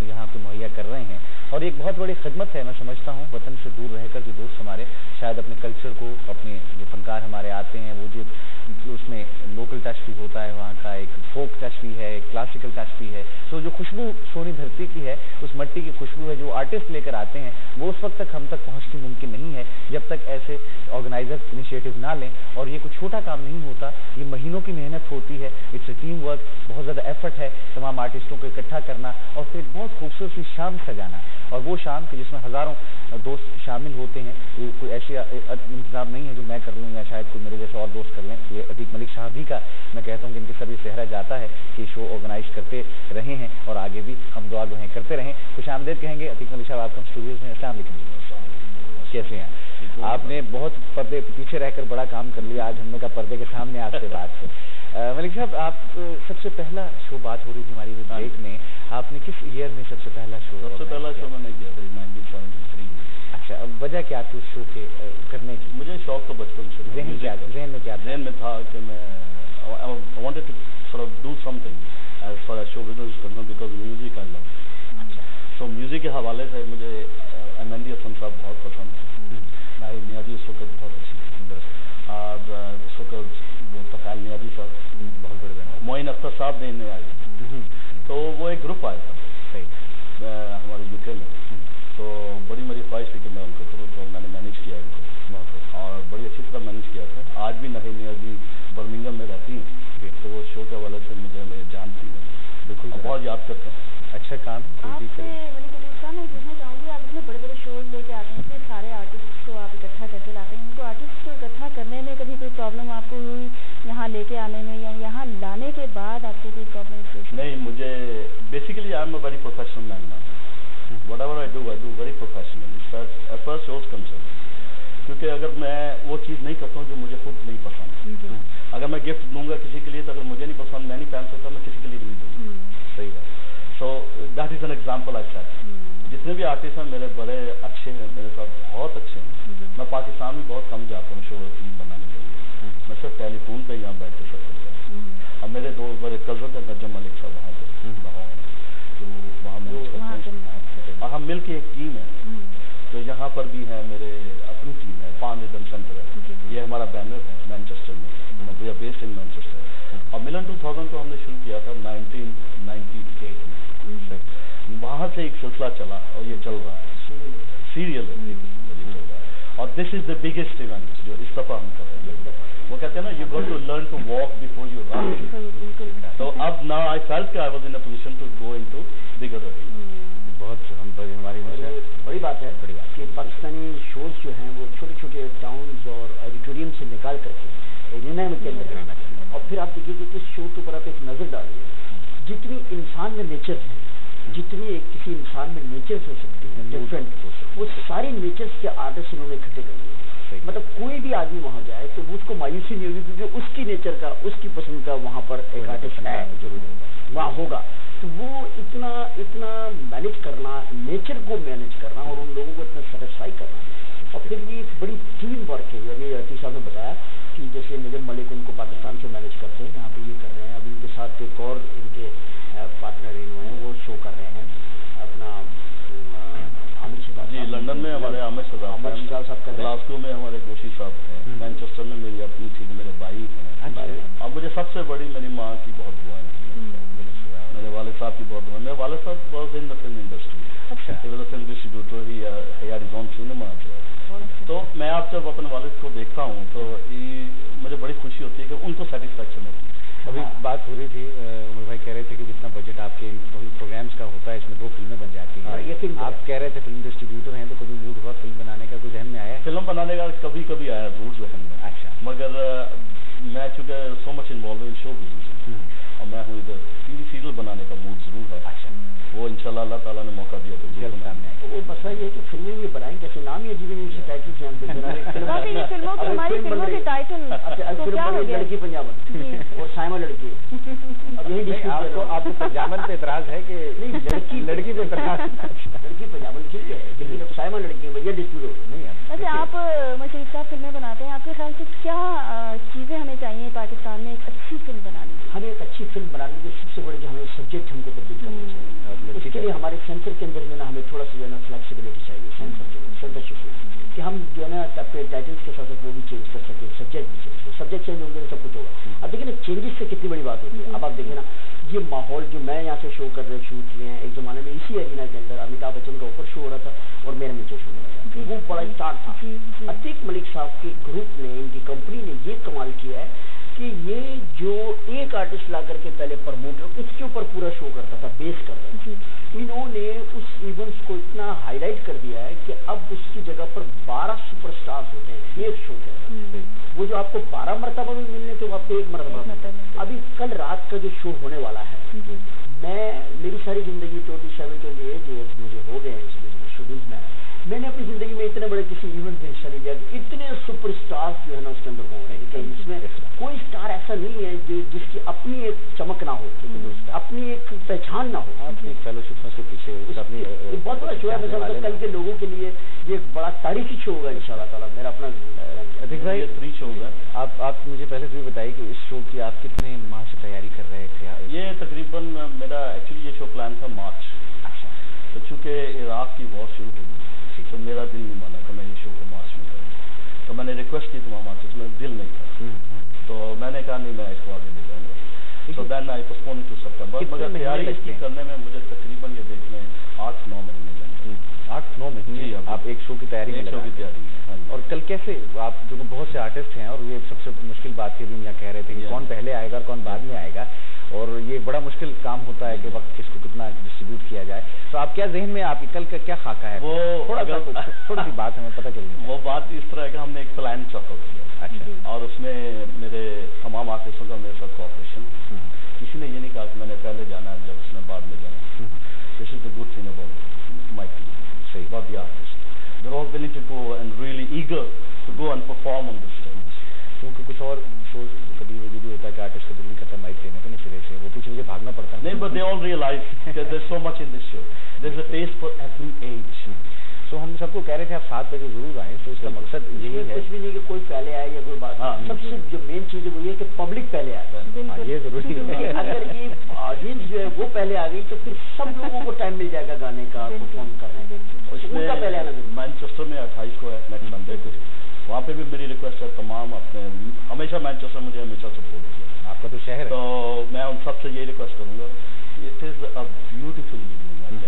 यहाँ पे मुहैया कर रहे हैं। और एक बहुत बड़ी खिदमत है, मैं समझता हूँ, वतन से दूर रहकर जो दोस्त हमारे शायद अपने कल्चर को, अपने जो फनकार हमारे आते हैं, वो जो उसमें लोकल टच भी होता है, वहाँ का एक फोक टच भी है, एक क्लासिकल टच भी है, तो जो खुशबू सोनी धरती की है, उस मट्टी की खुशबू है, जो आर्टिस्ट लेकर आते हैं, वो उस वक्त तक हम तक पहुँचनी मुमकिन नहीं है जब तक ऐसे ऑर्गेनाइजर इनिशिएटिव ना लें। और ये कोई छोटा काम नहीं होता, ये महीनों की मेहनत होती है, इट्स टीम वर्क, बहुत ज़्यादा एफर्ट है तमाम आर्टिस्टों को इकट्ठा करना और फिर बहुत खूबसूरत सी शाम सजाना। और वो शाम कि जिसमें हज़ारों दोस्त शामिल होते हैं, ये कोई ऐसी इंतज़ाम नहीं है जो मैं कर लूँ या शायद कोई मेरे जैसे और दोस्त कर लें। ये अतीक मलिक साहब ही का मैं कहता हूँ कि इनके सर ये सेहरा जाता है कि शो ऑर्गेनाइज करते रहे हैं और आगे भी हम दुआ दुआएं करते रहें। खुशामदीद कहेंगे अतीक मलिक साहब आपको स्टूडियोज़ में। अस्सलाम वालेकुम, कैसे हैं? आपने बहुत पर्दे पीछे रहकर बड़ा काम कर लिया, आज हमने कहा पर्दे के सामने आपसे बात है। मलिक साहब, आप सबसे पहला शो बात हो रही थी हमारी ब्रेक में, आपने किस ईयर में सबसे पहला शो मैंने किया था 1973 में। अच्छा, अब वजह क्या थी उस शो के करने की? मुझे शौक था बचपन से। जहन में था कि मैं I wanted to sort of do something as far as show business is concerned because music I love. तो म्यूजिक के हवाले से मुझे मेहंदी हसन साहब बहुत पसंद है। भाई नियाजी उस वक्त बहुत अच्छी और उस वक्त वो तफैल नियाजी साहब बहुत बड़े, मोइन अख्तर साहब देने आए, तो वो एक ग्रुप आया था हमारे यूके में। तो बड़ी मेरी ख्वाहिश थी कि मैं उनको करूँ, तो मैंने मैनेज किया उनको और बड़ी अच्छी तरह मैनेज किया था। आज भी नहीं नियाजी बर्मिंगम में रहती हैं, तो वो शो के हवाले से मुझे मैं जानती हूँ, बिल्कुल बहुत याद करता हूँ। अच्छा काम आपसे मैं पूछना चाहूँगी, आप इतने बड़े बड़े शोज लेके आते हैं, इतने सारे आर्टिस्ट को आप इकट्ठा करके लाते हैं, उनको आर्टिस्ट को इकट्ठा करने में कभी कोई प्रॉब्लम आपको हुई यहाँ लेके आने में, या यहाँ लाने के बाद आपको कोई प्रॉब्लम? नहीं, मुझे basically I am a very professional man now. Whatever I do very professional as far shows concern, क्योंकि अगर मैं वो चीज़ नहीं करता हूँ जो मुझे खुद नहीं पसंद, अगर मैं गिफ्ट दूंगा किसी के लिए तो अगर मुझे नहीं पसंद, मैं नहीं पहन सकता, मैं किसी के लिए नहीं दूंगा। सही बात। So that is an example I said. जितने भी आर्टिस्ट हैं मेरे बड़े अच्छे हैं, मेरे साथ बहुत अच्छे हैं। मैं पाकिस्तान में बहुत कम जाता हूँ शो टीम बनाने के लिए, मैं सिर्फ टेलीफोन पे यहाँ बैठ के सब करता हूँ। अब मेरे दो बड़े कज़न हैं नजम मलिक साहब वहाँ पे लाहौर, तो वहाँ मैनेज करते हैं और हम मिल के एक टीम है। तो यहाँ पर भी है मेरे अपनी टीम है, पान रिदम सेंटर है, ये हमारा बैनर है मैनचेस्टर में, we are based in Manchester. और मिलन 2000 को हमने शुरू किया था 1998 में, वहाँ से एक सिलसिला चला और ये चल रहा है, सीरियल है चल रहा है। और this is the biggest event जो इस दफा हम कर रहे हैं। वो कहते हैं ना, you got to learn to walk before you run. तो अब now I felt I was in a position to go into bigger area. बहुत हमारी बड़ी बात है कि पाकिस्तानी शोज जो हैं वो छोटे छोटे टाउन्स और ऑडिटोरियम से निकाल करके एरिना में केंद्र करना चाहिए। और फिर आप देखिए कि इस शो के ऊपर आप एक नज़र डालिए, जितनी इंसान में नेचर है, जितनी एक किसी इंसान में नेचर्स हो सकती है डिफरेंट, वो सारे नेचर्स के आर्टिस्ट इन्होंने इकट्ठे कर लिए। मतलब कोई भी आदमी वहाँ जाए तो उसको मायूसी नहीं होगी, क्योंकि उसकी नेचर का, उसकी पसंद का वहाँ पर एक आर्टिस्ट है जरूर वहाँ होगा। तो वो इतना मैनेज करना, नेचर को मैनेज करना और उन लोगों को इतना सेटिस्फाई करना, और फिर ये बड़ी टीम वर्क है। अभी अतीक साहब ने बताया कि जैसे नजम मलिक उनको पाकिस्तान से मैनेज करते हैं, यहाँ पे ये कर रहे हैं, अभी इनके साथ एक और इनके पार्टनर हैं वो शो कर रहे हैं अपना आमिर शहजाद जी, लंदन में हमारे आमिर शहजाद साहब का, ग्लासगो में हमारे गोशी साहब हैं, मैनचेस्टर में मेरी अपनी थी, मेरे भाई हैं। और मुझे सबसे बड़ी मेरी माँ की बहुत दुआएं हैं, मेरे वालिद साहब की बहुत दुआएं। मेरे वालिद साहब was in the film industry, he was a film distributor, he had his own cinema. तो मैं आप जब अपने वालिद को देखता हूँ तो मुझे बड़ी खुशी होती है कि उनको सेटिस्फैक्शन होती है। अभी बात हो रही थी, उमर भाई कह रहे थे कि जितना बजट आपके प्रोग्राम्स का होता है इसमें 2 फिल्में बन जाती हैं। आप कह रहे थे फिल्म डिस्ट्रीब्यूटर हैं, तो कभी मूड हुआ फिल्म बनाने का, कुछ जहन में आया? फिल्म बनाने का कभी कभी आया जरूर जहन में। अच्छा। मगर मैं चूँकि so much involve in show business और मैं हूँ इधर, टीवी सीरियल बनाने का मूड जरूर है। अच्छा। वो इंशाल्लाह अल्लाह ताला ने मौका दिया तो जल्द सामने आएगा। वो मसला ये है कि फिल्में भी बनाएंगे, जैसे नाम ही अजीब अजीब से टाइटल से हम फिल्मों के, हमारी फिल्मों के टाइटल तो क्या हो गया? लड़की पंजाबन और साइमा लड़की। अब यही आपको पंजाबन पे एतराज है कि नहीं, लड़की पे एतराज, लड़की पंजाबन ठीक है, लेकिन अब साइमा हैं भैया डिस्ट्रीब्यूट नहीं है। वैसे आप मशहूर साहब फिल्में बनाते हैं, आपके ख्याल से क्या चीज़ें हमें चाहिए पाकिस्तान में एक अच्छी फिल्म बनाने की? हमें एक अच्छी फिल्म बनाने की सबसे बड़ी जो हमें सब्जेक्ट हमको तब्दील करना चाहिए। उसके लिए हमारे सेंसर के अंदर जो है ना हमें थोड़ा सा जो है ना फ्लेक्सिबिलिटी चाहिए, सेंसरशिप कि हम जो है ना अपने टाइटल्स के साथ साथ वो भी चेंज कर सके, सब्जेक्ट भी चेंज, सब्जेक्ट चेंज होंगे तो सब कुछ होगा। अब देखिए ना चेंजेस से कितनी बड़ी बात होती है। अब आप देखिए ना ये माहौल जो मैं यहाँ से शूट किए हैं, एक जमाने में इसी एरिना के अंदर अमिताभ बच्चन का ऊपर शो हो रहा था और मेरा नीचे शो हो रहा था, वो बड़ा स्टार था। अतीक मलिक साहब के ग्रुप ने, इनकी कंपनी ने ये कमाल किया है कि ये जो एक आर्टिस्ट ला करके पहले प्रमोटर उसके ऊपर पूरा शो करता था, बेस करता था, इन्होंने उस इवेंट्स को इतना हाईलाइट कर दिया है कि अब उसकी जगह पर 12 सुपरस्टार्स होते हैं एक शो के। वो जो आपको 12 मरतबा में मिलने थे वो आपको एक मरतबा। अभी कल रात का जो शो होने वाला है, मेरी सारी जिंदगी 27-28 ईयर्स मुझे हो गए इस बिजनेस शोबिज़ में, मैंने अपनी जिंदगी में इतने बड़े किसी इवेंट में हिस्सा नहीं लिया। इतने सुपरस्टार्स जो है ना उसके अंदर हो रहे हैं कि इसमें कोई स्टार ऐसा नहीं है जो जिसकी अपनी एक चमक ना हो, अपनी एक पहचान ना हो। आपकी फेलोशिप से पीछे बहुत बड़ा शो है। कल के लोगों के लिए ये एक बड़ा तारीखी शो होगा इंशाल्लाह ताला। मेरा अपना अतिक भाई 3 शो होगा। आप मुझे पहले तो ये बताइए कि इस शो की आप कितने माह से तैयारी कर रहे थे? ये तकरीबन मेरा एक्चुअली ये शो प्लान था मार्च। तो चूँकि इराक की वॉर शुरू हो गई तो मेरा दिल नहीं माना कि मैं ये शो को मार्च में करूँ। तो मैंने रिक्वेस्ट की तमाम आर्टिस्ट में, दिल नहीं था। तो मैंने कहा नहीं मैं इसको आगे ले जाऊँगा। So then I postpone to September. मगर तैयारी इसकी करने में मुझे तकरीबन ये देखने 8-9 महीने लगे। 8-9 महीने आप एक शो की तैयारी में? शो की तैयारी में। और कल कैसे आप जो बहुत से आर्टिस्ट हैं और ये सबसे मुश्किल बात थी अभी यहाँ कह रहे थे कि कौन पहले आएगा और कौन बाद में आएगा, और ये बड़ा मुश्किल काम होता है कि वक्त किसको कितना डिस्ट्रीब्यूट किया जाए। तो आप क्या जहन में आपकी कल का क्या खाका है? वो थोड़ी सी बात हमें पता चली। वो बात इस तरह है कि हमने एक प्लान चॉकआउट किया। अच्छा। और उसमें मेरे तमाम आर्टिस्टों का मेरे साथ कोऑपरेशन। किसी ने ये नहीं कहा कि मैंने पहले जाना है जब उसने बाद में जाना। This is the good thing about my team, सही about the artist, they are all willing to go and really eager to go and perform on the stage. क्योंकि कुछ और शोज कभी ये भी होता है कि आर्टिस्ट को दिल नहीं करता माइक देने के सिरे से, वो पीछे भागना पड़ता है। नहीं, but they all realise that there is so much in this show, there is a test for every age. तो हम सबको कह रहे थे आप 7 बजे जरूर आए, तो इसका मकसद यही है। कुछ भी नहीं कि कोई पहले आए या कोई बात। सबसे जो मेन चीज है वो ये कि पब्लिक पहले आए, ये जरूरी है। अगर ये ऑडियंस जो है वो पहले आ गई तो फिर सब लोगों को टाइम मिल जाएगा गाने का, परफॉर्म करने का। उसका पहले आना मैनचेस्टर में 28 को है, नेक्स्ट संडे को। वहाँ पे भी मेरी रिक्वेस्ट है तमाम अपने, हमेशा मैनचेस्टर मुझे हमेशा सपोर्ट किया, आपका तो शहर है, तो मैं उन सबसे यही रिक्वेस्ट करूँगा, it is a beautiful evening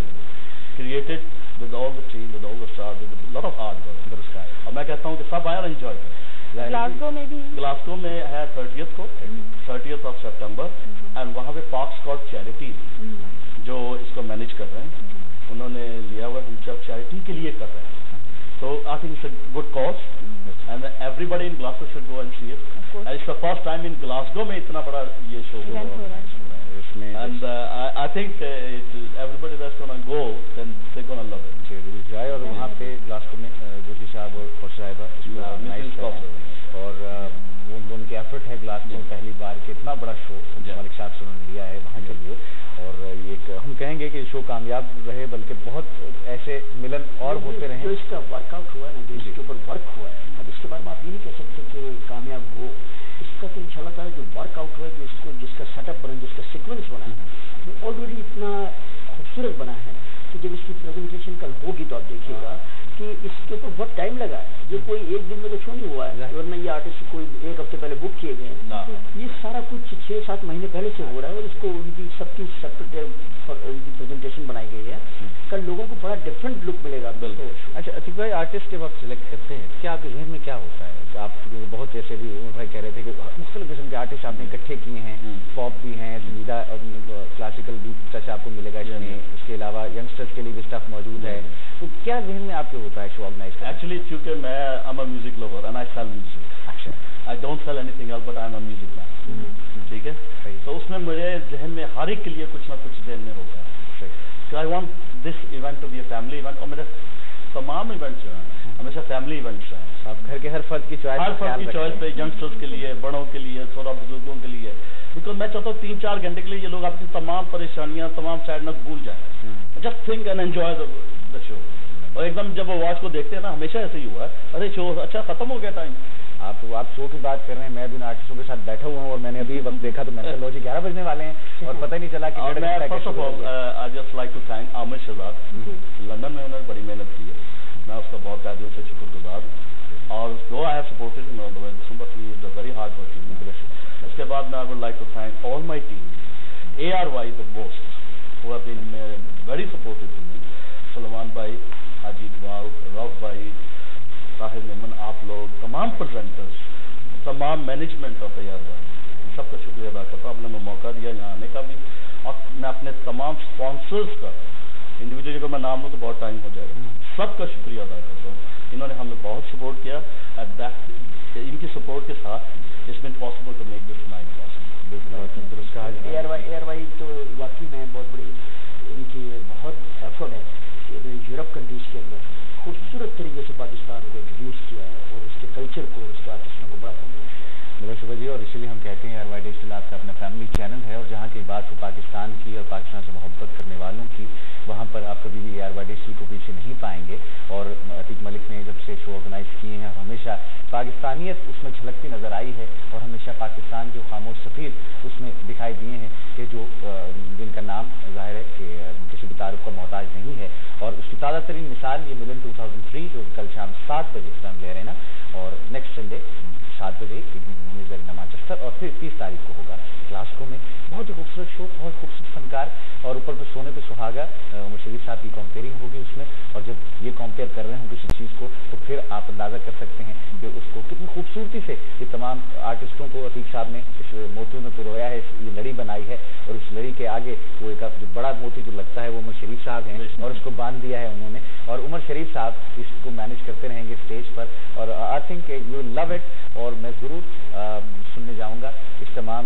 created with all the team, with all the stars, with a lot of hard work। और मैं कहता हूँ कि सब आए और एंजॉय करें। ग्लासगो में भी, ग्लासगो में है 30th को, 30th of September, एंड वहाँ पे पार्क स्कॉट चैरिटी जो इसको मैनेज कर रहे हैं, उन्होंने लिया हुआ, हम चैरिटी के लिए कर रहे हैं। So I think it's a good cause, and everybody in Glasgow should go and see it. And it's the first time in Glasgow में इतना बड़ा ये शो हो रहा है। And I think everybody that's gonna go, then they're gonna love it. जाए और वहाँ पे ग्लासगो में ज्योति साहब और खुश साहिबा और उनके एफर्ट है ग्लासगो में पहली बार के इतना बड़ा शो मलिक साहब से उन्होंने लिया है वहाँ के लिए, और ये हम कहेंगे कि शो कामयाब रहे, बल्कि बहुत ऐसे मिलन और होते रहे। जो इसका वर्कआउट हुआ है ना, जो इसके ऊपर वर्क हुआ है, अब इसके बारे में आप ये नहीं कह सकते कि कामयाब हो। इसका तो इंशाल्लाह ताला जो वर्कआउट हुआ है, जो इसको जिसका सेटअप बना, जिसका सीक्वेंस बना है, वो ऑलरेडी इतना खूबसूरत बना है कि जब इसकी प्रेजेंटेशन कल होगी तो आप देखिएगा कि इसके ऊपर बहुत टाइम लगा है। ये कोई एक दिन में तो शो नहीं हुआ है, वरना ये आर्टिस्ट कोई 1 हफ्ते पहले बुक किए गए हैं। ये सारा कुछ 6-7 महीने पहले से हो रहा है, और इसको उनकी सबकी सेपरेट प्रेजेंटेशन बनाई गई है। कल लोगों को बड़ा डिफरेंट लुक मिलेगा। अच्छा अतिक भाई, आर्टिस्ट जब आप सिलेक्ट करते हैं, क्या आपके जहन में क्या होता है? आप बहुत ऐसे भी भाई कह रहे थे कि मुख्तलिफ किस्म के आर्टिस्ट आपने इकट्ठे किए हैं, पॉप भी हैं, संगीता क्लासिकल भी टच आपको मिलेगा इसमें, उसके अलावा यंगस्टर्स के लिए भी स्टफ मौजूद है। तो क्या जहन में आपके होता है शो ऑर्गेनाइज करना? एक्चुअली क्योंकि मैं I am a music lover and I sell music. अच्छा, I don't sell anything else but I am a music man. ठीक है, तो उसमें मुझे जहन में हर एक के लिए कुछ ना कुछ जहन में होता है। So I want this event to be a family event, और मेरे तमाम इवेंट्स जो हैं हमेशा फैमिली इवेंट्स हैं। आप घर के हर फर्द की चॉइस, हर फर्द की चॉइस पे, यंगस्टर्स के लिए, बड़ों के लिए, थोड़ा बुजुर्गों के लिए, बिकॉज मैं चाहता हूँ 3-4 घंटे के लिए ये लोग आपकी तमाम परेशानियां, तमाम सैडनेस भूल जाए। Just think and enjoy the show. और एकदम जब वो वॉच को देखते हैं ना, हमेशा ऐसे ही हुआ है, अरे शो अच्छा खत्म हो गया टाइम। आप शो की बात कर रहे हैं, मैं भी आर्टिस्टों के साथ बैठा हुआ हूँ और मैंने अभी वक्त देखा तो मैंने कहा लो जी 11 बजने वाले हैं और पता ही नहीं चला कि first of all I just like to thank Aamir Shahzad. London में उन्होंने बड़ी मेहनत की है, मैं उसका बहुत दिल से शुक्रगुजार हूँ। और though I have supported him all the way, he is a very hardworking. उसके बाद मैं I would like to thank all my team, ARY the most, who have been very supportive to me, Salman भाई, हाजी इकबाल, रऊफ भाई, ताहिर मेमन, आप लोग, तमाम presenters, तमाम management of ARY, सबका शुक्रिया अदा करता हूँ। आपने मैं मौका दिया यहाँ आने का भी, और मैं अपने तमाम स्पॉन्सर्स का, इंडिविजुअली को मैं नाम लूँ तो बहुत टाइम हो जाएगा, सबका शुक्रिया अदा करता हूँ। इन्होंने हमें बहुत सपोर्ट किया, इनकी सपोर्ट के साथ it's been possible to make this night possible. ARY तो वाकई में बहुत बड़ी इनकी बहुत एफर्ट है कि यूरोप कंट्रीज के अंदर खूबसूरत तरीके से पाकिस्तान को इंट्रोड्यूस किया है और उसके कल्चर को, उसके आर्टिस्टों को बड़ा प्रमोट बिल्कुल शुक्र जी। और इसीलिए हम कहते हैं ARY डिजिटल आपका अपना फैमिली चैनल है और जहाँ की बात हो पाकिस्तान की और पाकिस्तान से मोहब्बत करने वालों की, वहाँ पर आप कभी भी ARY डिजिटल को पीछे नहीं पाएंगे। और अतीक मलिक ने जब से शो ऑर्गेनाइज किए हैं हमेशा पाकिस्तानियत उसमें झलकती नजर आई है और हमेशा पाकिस्तान के खामोश सफीर उसमें दिखाई दिए हैं कि जो जिनका नाम जाहिर है कि किसी भी तारुफ का मोहताज नहीं है। और उसकी ताज़ा तरीन मिसाल ये मिलन 2003 जो कल शाम 7 बजे हम ले रहे हैं ना, और नेक्स्ट संडे 7 बजे मैनचेस्टर, और फिर 30 तारीख को होगा ग्लासगो में। बहुत ही खूबसूरत शो, बहुत खूबसूरत फनकार, और ऊपर पर सोने पे सुहागा उमर शरीफ साहब की कंपेयरिंग होगी उसमें। और जब ये कंपेयर कर रहे हों किसी चीज़ को तो फिर आप अंदाज़ा कर सकते हैं कि उसको कितनी खूबसूरती से ये तमाम आर्टिस्टों को अतीक साहब ने इस मोतियों में पिरोया है, ये लड़ी बनाई है। और उस लड़ी के आगे वो एक जो बड़ा मोती जो लगता है वो उमर शरीफ साहब हैं और उसको बांध दिया है उन्होंने। और उमर शरीफ साहब इसको मैनेज करते रहेंगे स्टेज पर, और I think you love it. और मैं ज़रूर सुनने जाऊँगा इस तमाम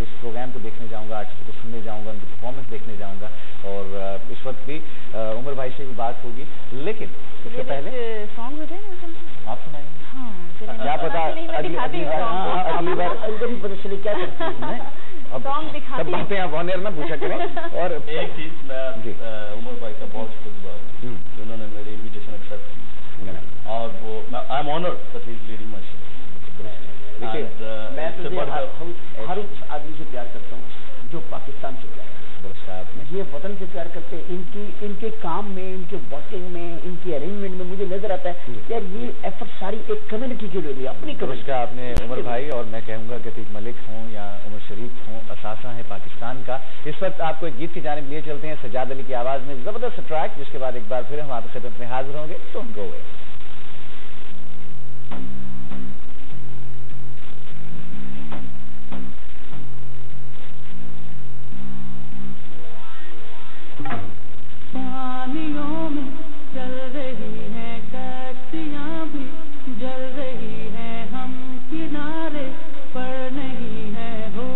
इस प्रोग्राम को देखने जाऊँगा, आर्टिस्ट को सुनने जाऊँगा, उनकी परफॉर्मेंस देखने जाऊँगा। और इस वक्त भी उमर भाई से भी बात होगी, लेकिन इससे पहले सॉन्ग हो जाए ना, आप सुनाएंगे। क्या पता अगली बार उनको भी पता चले क्या करती है। अब सब बातें आप ऑन एयर ना पूछा करें। और एक चीज मैं उमर भाई का बहुत शुक्रगुजार हूँ जिन्होंने मेरी इन्विटेशन एक्सेप्ट की, और वो I am honoured that he is leading my show. देखिए मैं तो हर उस आदमी से प्यार करता हूँ जो पाकिस्तान से प्यार ये वतन से प्यार करते हैं। इनके काम में, इनके वर्किंग में, इनके अरेंजमेंट में मुझे नजर आता है यार ये एफर्ट सारी एक कम्युनिटी के लिए अपनी कम्युनिटी का आपने उमर भाई, और मैं कहूँगा कि अतीक मलिक हों या उमर शरीफ हों, असासा है पाकिस्तान का। इस वक्त आपको एक गीत की जानिब लिए चलते हैं, सजाद अली की आवाज़ में जबरदस्त ट्रैक, जिसके बाद एक बार फिर हम आपके खिदमत में हाजिर होंगे। Don't go away. पानियों में चल रही हैं टैक्सियां भी, जल रही हैं, हम किनारे पर नहीं है हो।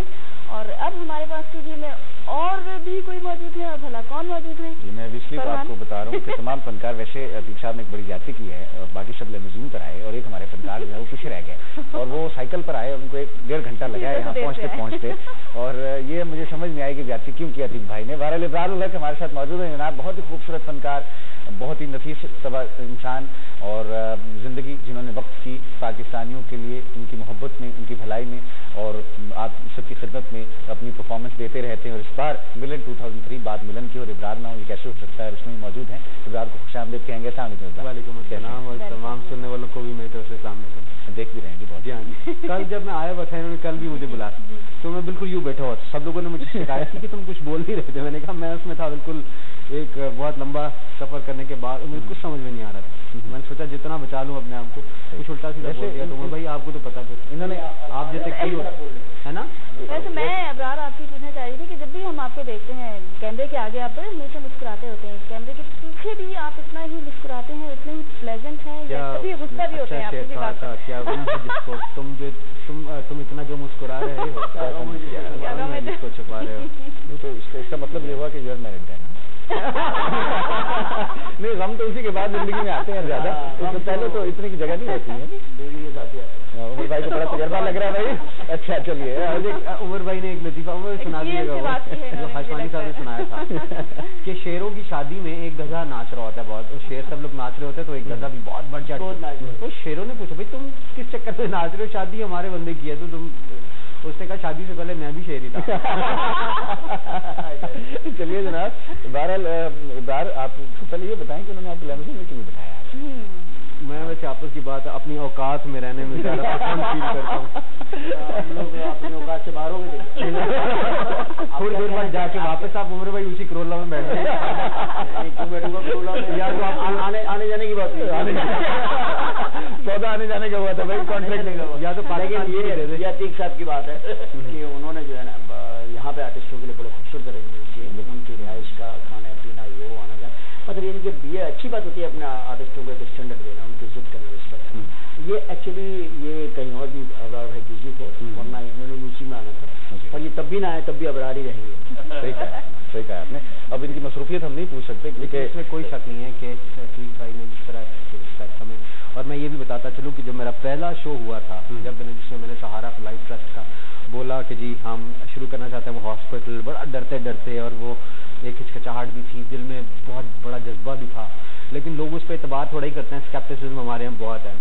है। और अब हमारे पास स्टूडियो में और भी कोई मौजूद है, और भला कौन मौजूद है? ये मैं इसलिए आपको बता रहा हूँ कि तमाम फनकार, वैसे अतीक साहब ने एक बड़ी ज्यादती की है और बाकी सब लिमोजीन पर आए और एक हमारे फनकार जो है वो पीछे रह गए और वो साइकिल पर आए और उनको 1.5 घंटा लगा है यहाँ पहुँचते और ये मुझे समझ नहीं आई कि ज्यादती क्यों की अतीक भाई ने। बहरहाल इब्रार उल हक हमारे साथ मौजूद है जनाब, बहुत ही खूबसूरत फनकार, बहुत ही नफीस इंसान और जिंदगी जिन्होंने वक्त की पाकिस्तानियों के लिए, उनकी मोहब्बत में, उनकी भलाई में और आप सबकी खिदमत में अपनी परफॉर्मेंस देते रहते हैं। और इस बार मिलन 2003 बाद मिलन की और इब्रार ना हो ये कैसे हो सकता है, उसमें मौजूद हैं। इब्रार को खुशामदीद कहेंगे। वालेकुम अस्सलाम और तमाम सुनने वालों को भी मेरी तरफ से सलाम देख भी रहेंगे बहुत। जी हाँ जी, कल जब मैं आया हुआ था इन्होंने कल भी मुझे बुलाया तो मैं बिल्कुल यूँ बैठा हुआ, सब लोगों ने मुझे शिकायत की कि तुम कुछ बोल नहीं रहे थे। मैंने कहा मैं उसमें था बिल्कुल एक बहुत लंबा सफर करने के बाद मुझे कुछ समझ में नहीं आ रहा था। मैंने सोचा जितना बचा लूँ अपने आप को, कुछ उल्टा सीधा बोल दिया। तो भाई आपको तो पता फिर इन्होंने आप जैसे कई है ना। वैसे मैं अब्रार आपसे पूछना चाह रही थी कि जब भी हम आपको देखते हैं कैमरे के आगे आप बड़े हमेशा मुस्कुराते होते हैं, कैमरे के पीछे भी आप इतना ही मुस्कुराते हैं, इतने ही प्लेजेंट हैं, या कभी गुस्सा भी होते हैं आपकी बात पर? क्या जिसको तुम इतना जो मुस्कुरा रहे हो जिसको छुपा रहे हो, तो इसका मतलब ये हुआ कि यू आर मैरिड है ना। नहीं, हम तो इसी के बाद जिंदगी में आते हैं ज्यादा, तो पहले तो इतने की जगह नहीं होती है। उमर भाई को बड़ा तजर्बा लग रहा है भाई। अच्छा चलिए, उमर भाई ने एक लतीफा सुना दिया जो हशमानी साहब ने सुनाया था कि शेरों की शादी में एक गधा नाच रहा होता है बहुत, और शेर सब लोग नाच रहे होते हैं तो एक गधा भी बहुत बढ़ चढ़, तो शेरों ने पूछा भाई तुम किस चक्कर से नाच रहे हो, शादी हमारे बंदे की है तो तुम, उसने कहा शादी से पहले मैं भी शेर ही था। चलिए जनाब, बहरहाल आप पहले ये बताएं कि उन्होंने आपको लिमोजीन में क्यों बिठाया? मैं वैसे आपस की बात अपनी औकात में रहने में ज़्यादा पसंद फील करता हूँ। हम लोग अपनी औकात से बाहर हो गए, थोड़ी देर बाद जाके वापस आप उमर भाई उसी करोला में बैठ गए। क्यों बैठूंगा करोला में? या तो आप आने जाने की बात हुई, सौदा आने जाने का हुआ था भाई, कॉन्ट्रैक्ट नहीं हुआ। या तो ये अतीक साहब की बात है कि उन्होंने जो है ना यहाँ पे आर्टिस्टों के लिए बड़े खूबसूरत अरेंजमेंट किए, उनकी रिहाइश का, खाना पीना, ये वो आना जाना, मतलब ये अच्छी बात होती है अपना आर्टिस्टों को एक स्टैंडर्ड देना, उनकी इज्जत करना, रिस्पेक्ट। ये एक्चुअली ये कहीं और भी अब्रार भाई बिजी थे, वरना इन्होंने उसी में आना था, और ये तब भी ना आए तब भी अब्रार ही रहेंगे। सही कहा आपने। अब इनकी मसरूफियत हम नहीं पूछ सकते क्योंकि इसमें कोई शक नहीं है कि अतीक भाई ने जिस तरह हमें, और मैं ये भी बताता चलूँ कि जो मेरा पहला शो हुआ था जब जिसमें मैंने सहारा लाइफ ट्रस्ट का बोला कि जी हम शुरू करना चाहते हैं, वो हॉस्पिटल बड़ा डरते और वो एक हिचकिचाहट भी थी, दिल में बहुत बड़ा जज्बा भी था, लेकिन लोग उस पर एतबार थोड़ा ही करते हैं, स्केप्टिसिज्म हमारे यहाँ बहुत है।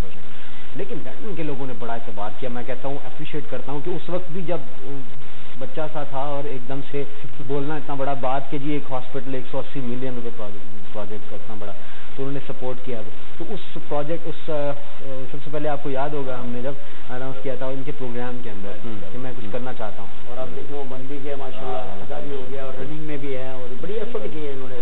लेकिन लंदन के लोगों ने बड़ा एतबार किया, मैं कहता हूँ अप्रिशिएट करता हूँ कि उस वक्त भी जब बच्चा सा था और एकदम से बोलना इतना बड़ा बात कि जी एक हॉस्पिटल 180 मिलियन रुपए प्रोजेक्ट का इतना बड़ा, तो उन्होंने सपोर्ट किया। तो उस प्रोजेक्ट सबसे पहले आपको याद होगा हमने जब अनाउंस किया था उनके प्रोग्राम के अंदर कि मैं कुछ करना चाहता हूँ, और आप देखें वो बन भी गया माशाल्लाह, आज़ाद भी हो गया और रनिंग में भी है और बड़ी एफर्ट की है इन्होंने।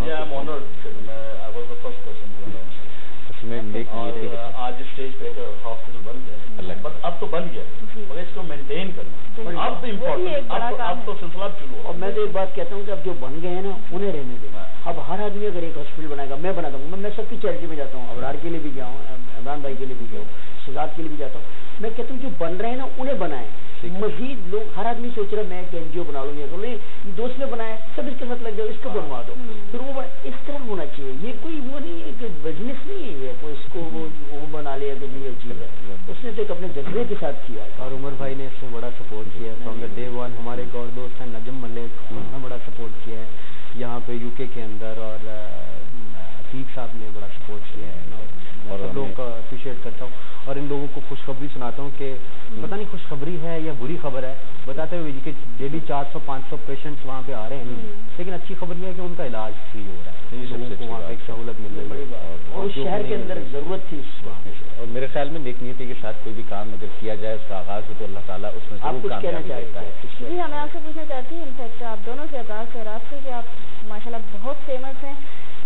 आज स्टेज पे हॉस्पिटल बन गया, बट अब तो बन गया, मगर इसको मेंटेन करना अब तो इम्पोर्टेंट, अब तो सिलसिला शुरू हो। और मैं तो एक बात कहता हूँ कि अब जो बन गए हैं ना उन्हें रहने देना। अब हर आदमी अगर एक हॉस्पिटल बनाएगा, मैं बनाता हूँ, मैं सबकी चैरिटी में जाता हूँ, अब्रार के लिए भी गया हूँ, इमरान भाई के लिए भी गया हूँ, शहजाद के लिए भी जाता हूँ। मैं कहता हूँ जो बन रहे हैं ना उन्हें बनाएं। मजीद लोग, हर आदमी सोच रहा है मैं एक NGO बना लूँ, या तो दोस्त ने बनाया सब इसके साथ लग जाओ, इसको बनवा दो, फिर वो इस तरह होना चाहिए। ये कोई वो नहीं है कि बिजनेस नहीं है, कोई इसको वो बना लिया कि ये चीज़ है, उसने तो एक अपने जज्बे के साथ किया। और उमर भाई ने इसमें बड़ा सपोर्ट किया फ्रॉम द डे वन। हमारे एक और दोस्त हैं नजम मलिक, उन्होंने बड़ा सपोर्ट किया है यहाँ पे UK के अंदर, और अतीक साहब ने बड़ा सपोर्ट किया है, और सब लोगों का अप्रिशिएट करता हूँ। और इन लोगों को खुशखबरी सुनाता हूँ कि पता नहीं खुशखबरी है या बुरी खबर है, बताते हुए कि डेली 400-500 पेशेंट्स वहाँ पे आ रहे हैं, लेकिन अच्छी खबर यह है कि उनका इलाज फ्री हो रहा है, लोगों को वहाँ पे एक सहूलत मिल रही है, और शहर के अंदर जरूरत थी। और मेरे ख्याल में नेकनीयती के साथ कोई भी काम अगर किया जाए, उसका आगाज हो तो अल्लाह ताला उसमें जरूर कामयाबी देता है। जी हाँ, मैं आपसे पूछना चाहती हूँ इनफैक्ट आप दोनों से, अब्रार से और आपसे, कि आप माशाल्लाह बहुत फेमस हैं,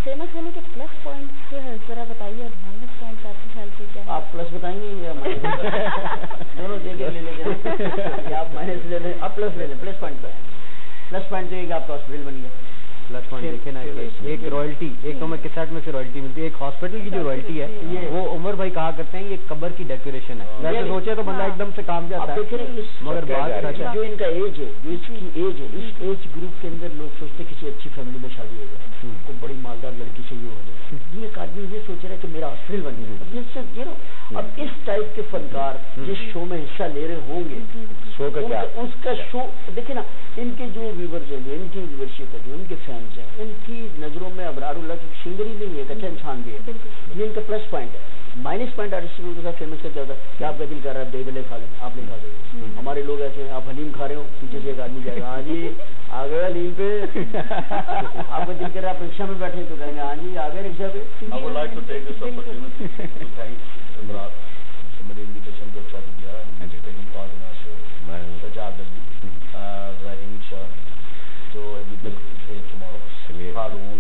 फेमस होने के प्लस पॉइंट जरा बताइए और माइनस पॉइंट आपके ख्याल से क्या है? आप प्लस बताएंगे या दोनों जगह ले लेते आप माइनस ले लें, आप प्लस ले लें। प्लस पॉइंट तो ये कि आपका हॉस्पिटल बन गया, प्लस पॉइंट देखे ना, एक रॉयल्टी, एक तो मैं किसाट में से रॉयल्टी मिलती है, एक हॉस्पिटल की जो रॉयल्टी है वो उमर भाई कहा करते हैं ये कब्र की डेकोरेशन है। वैसे सोचे तो बंदा एकदम से काम जाता है, मगर बात सच है। जो इनका एज है, जो इसकी एज है, इस एज ग्रुप के अंदर लोग सोचते किसी अच्छी फैमिली में शादी हो जाए, को बड़ी मालदार लड़की चाहिए हो जाए, ये एक आदमी ये सोच रहा है कि मेरा हॉस्पिटल बन जाए। अब इस टाइप के फनकार जिस शो में हिस्सा ले रहे होंगे, शो का क्या उसका शो देखिए ना, इनके जो व्यूवर्स हैं, जो इनकी व्यूवरशिप है, जो इनके फैंस हैं, उनकी नजरों में अबरारुल्लाह की सिंगर ही नहीं है, एक अच्छा इंसान भी है, ये इनका प्लस पॉइंट है। माइनस पॉइंट आर्टिस्ट के साथ फेमस क्या होता है कि आपका दिल कर रहा है दही भले खा लें, आप नहीं खा सकते। हमारे लोग ऐसे हैं, आप हलीम खा रहे हो, पीछे से एक आदमी जाएगा, हाँ जी आ गए हलीम पे। आपका दिल कर रहा है आप रिक्शा में बैठे तो कहेंगे हाँ जी आ गए रिक्शा पे। I would like to take this opportunity to thank Imran for मेरी invitation को accept किया and taking part in our show. Sajjad Ali, रहीम शाह जो अभी तक थे tomorrow, हारून,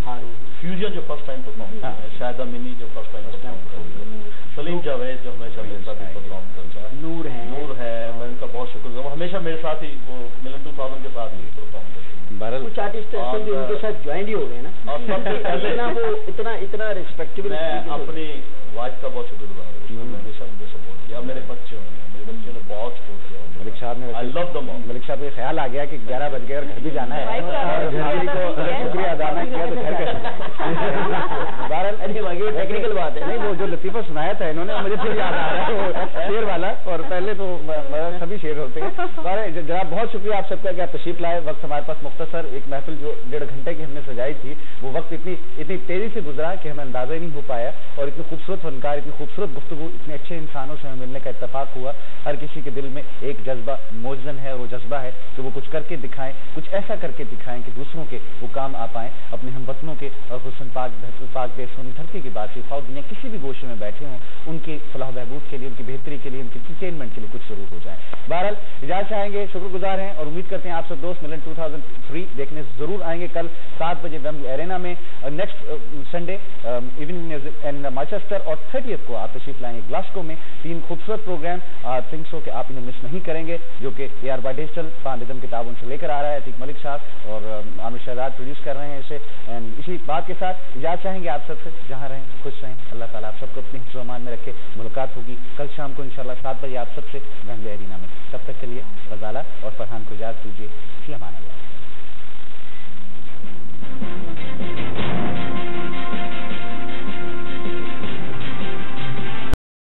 फ्यूजन जो फर्स्ट टाइम परफॉर्म किया है, शायदा मिनी जो फर्स्ट टाइम परफॉर्म किया, सलीम जावेद जो हमेशा मेरे साथ परफॉर्म करता है, नूर है मैं उनका बहुत शुक्रिया, वो हमेशा मेरे साथ ही वो मिलन 2000 के साथ ही परफॉर्म करते हैं। कुछ आर्टिस्ट ऐसे भी उनके साथ ज्वाइन ही हो गए ना, और सबसे पहले ना वो इतना रिस्पेक्टेबल। मैं अपनी वाइफ का बहुत शुक्रगुजार हूँ, उसने हमेशा मुझे सपोर्ट किया, मेरे बच्चों ने बहुत सपोर्ट किया। मलिक साहब ने I love the mom. Malik साहब को ख्याल आ गया कि 11 बज गए और घर भी जाना है, और को शुक्रिया अदा ना किया तो घर कैसे। बहरहाल टेक्निकल बात है, नहीं वो जो लतीफा सुनाया था इन्होंने मुझे फिर याद आ रहा है वो शेर वाला, और पहले तो सभी शेर होते हैं। बहरहाल जनाब बहुत शुक्रिया आप सबका कि आप तशरीफ लाए। वक्त हमारे पास मुख्तसर, एक महफिल जो 1.5 घंटे की हमने सजाई थी वो वक्त इतनी तेजी से गुजरा कि हमें अंदाजा ही नहीं हो पाया, और इतने खूबसूरत फनकार, इतनी खूबसूरत गुफ्तगू, इतने अच्छे इंसानों से हमें मिलने का इत्तेफाक हुआ। हर किसी के दिल में एक जज्बा मौजूद है, और वो जज्बा है कि वो कुछ करके दिखाएं, कुछ ऐसा करके दिखाएं कि दूसरों के वो काम आ पाएं, अपने हमवतनों के और हुस्न पाक देश सोनी धरती की बात से खाओ दुनिया किसी भी गोशे में बैठे हों, उनकी फलाह बहबूद के लिए, उनकी बेहतरी के लिए, उनके एंटरटेनमेंट के लिए कुछ जरूर हो जाए। बहरहाल इजाजत चाहेंगे, शुक्रगुजार हैं और उम्मीद करते हैं आप सब दोस्त मिलन 2003 देखने जरूर आएंगे कल 7 बजे वेम्बली एरेना में। Next Sunday evening in Manchester, और 30th को आप तशरीफ लाएंगे ग्लासगो में। 3 खूबसूरत प्रोग्राम थिंक सो कि आप इन्हें मिस नहीं करेंगे, जो कि ARY डिजिटल फांडिज्म के ताबन से लेकर आ रहा है। अतीक मलिक साहब और आमिर शहजाद प्रोड्यूस कर रहे हैं इसे। एंड इसी बात के साथ इजाजत चाहेंगे आप सबसे, जहां रहें खुश रहें, अल्लाह ताला आप सबको अपने हिफ्ज़ व अमान में रखे। मुलाकात होगी कल शाम को इंशाल्लाह 7 बजे आप सबसे वेम्बली एरेना में। तब तक के लिए गजाला और फरहान को इजाजत दीजिए। फ़ी अमान अल्लाह।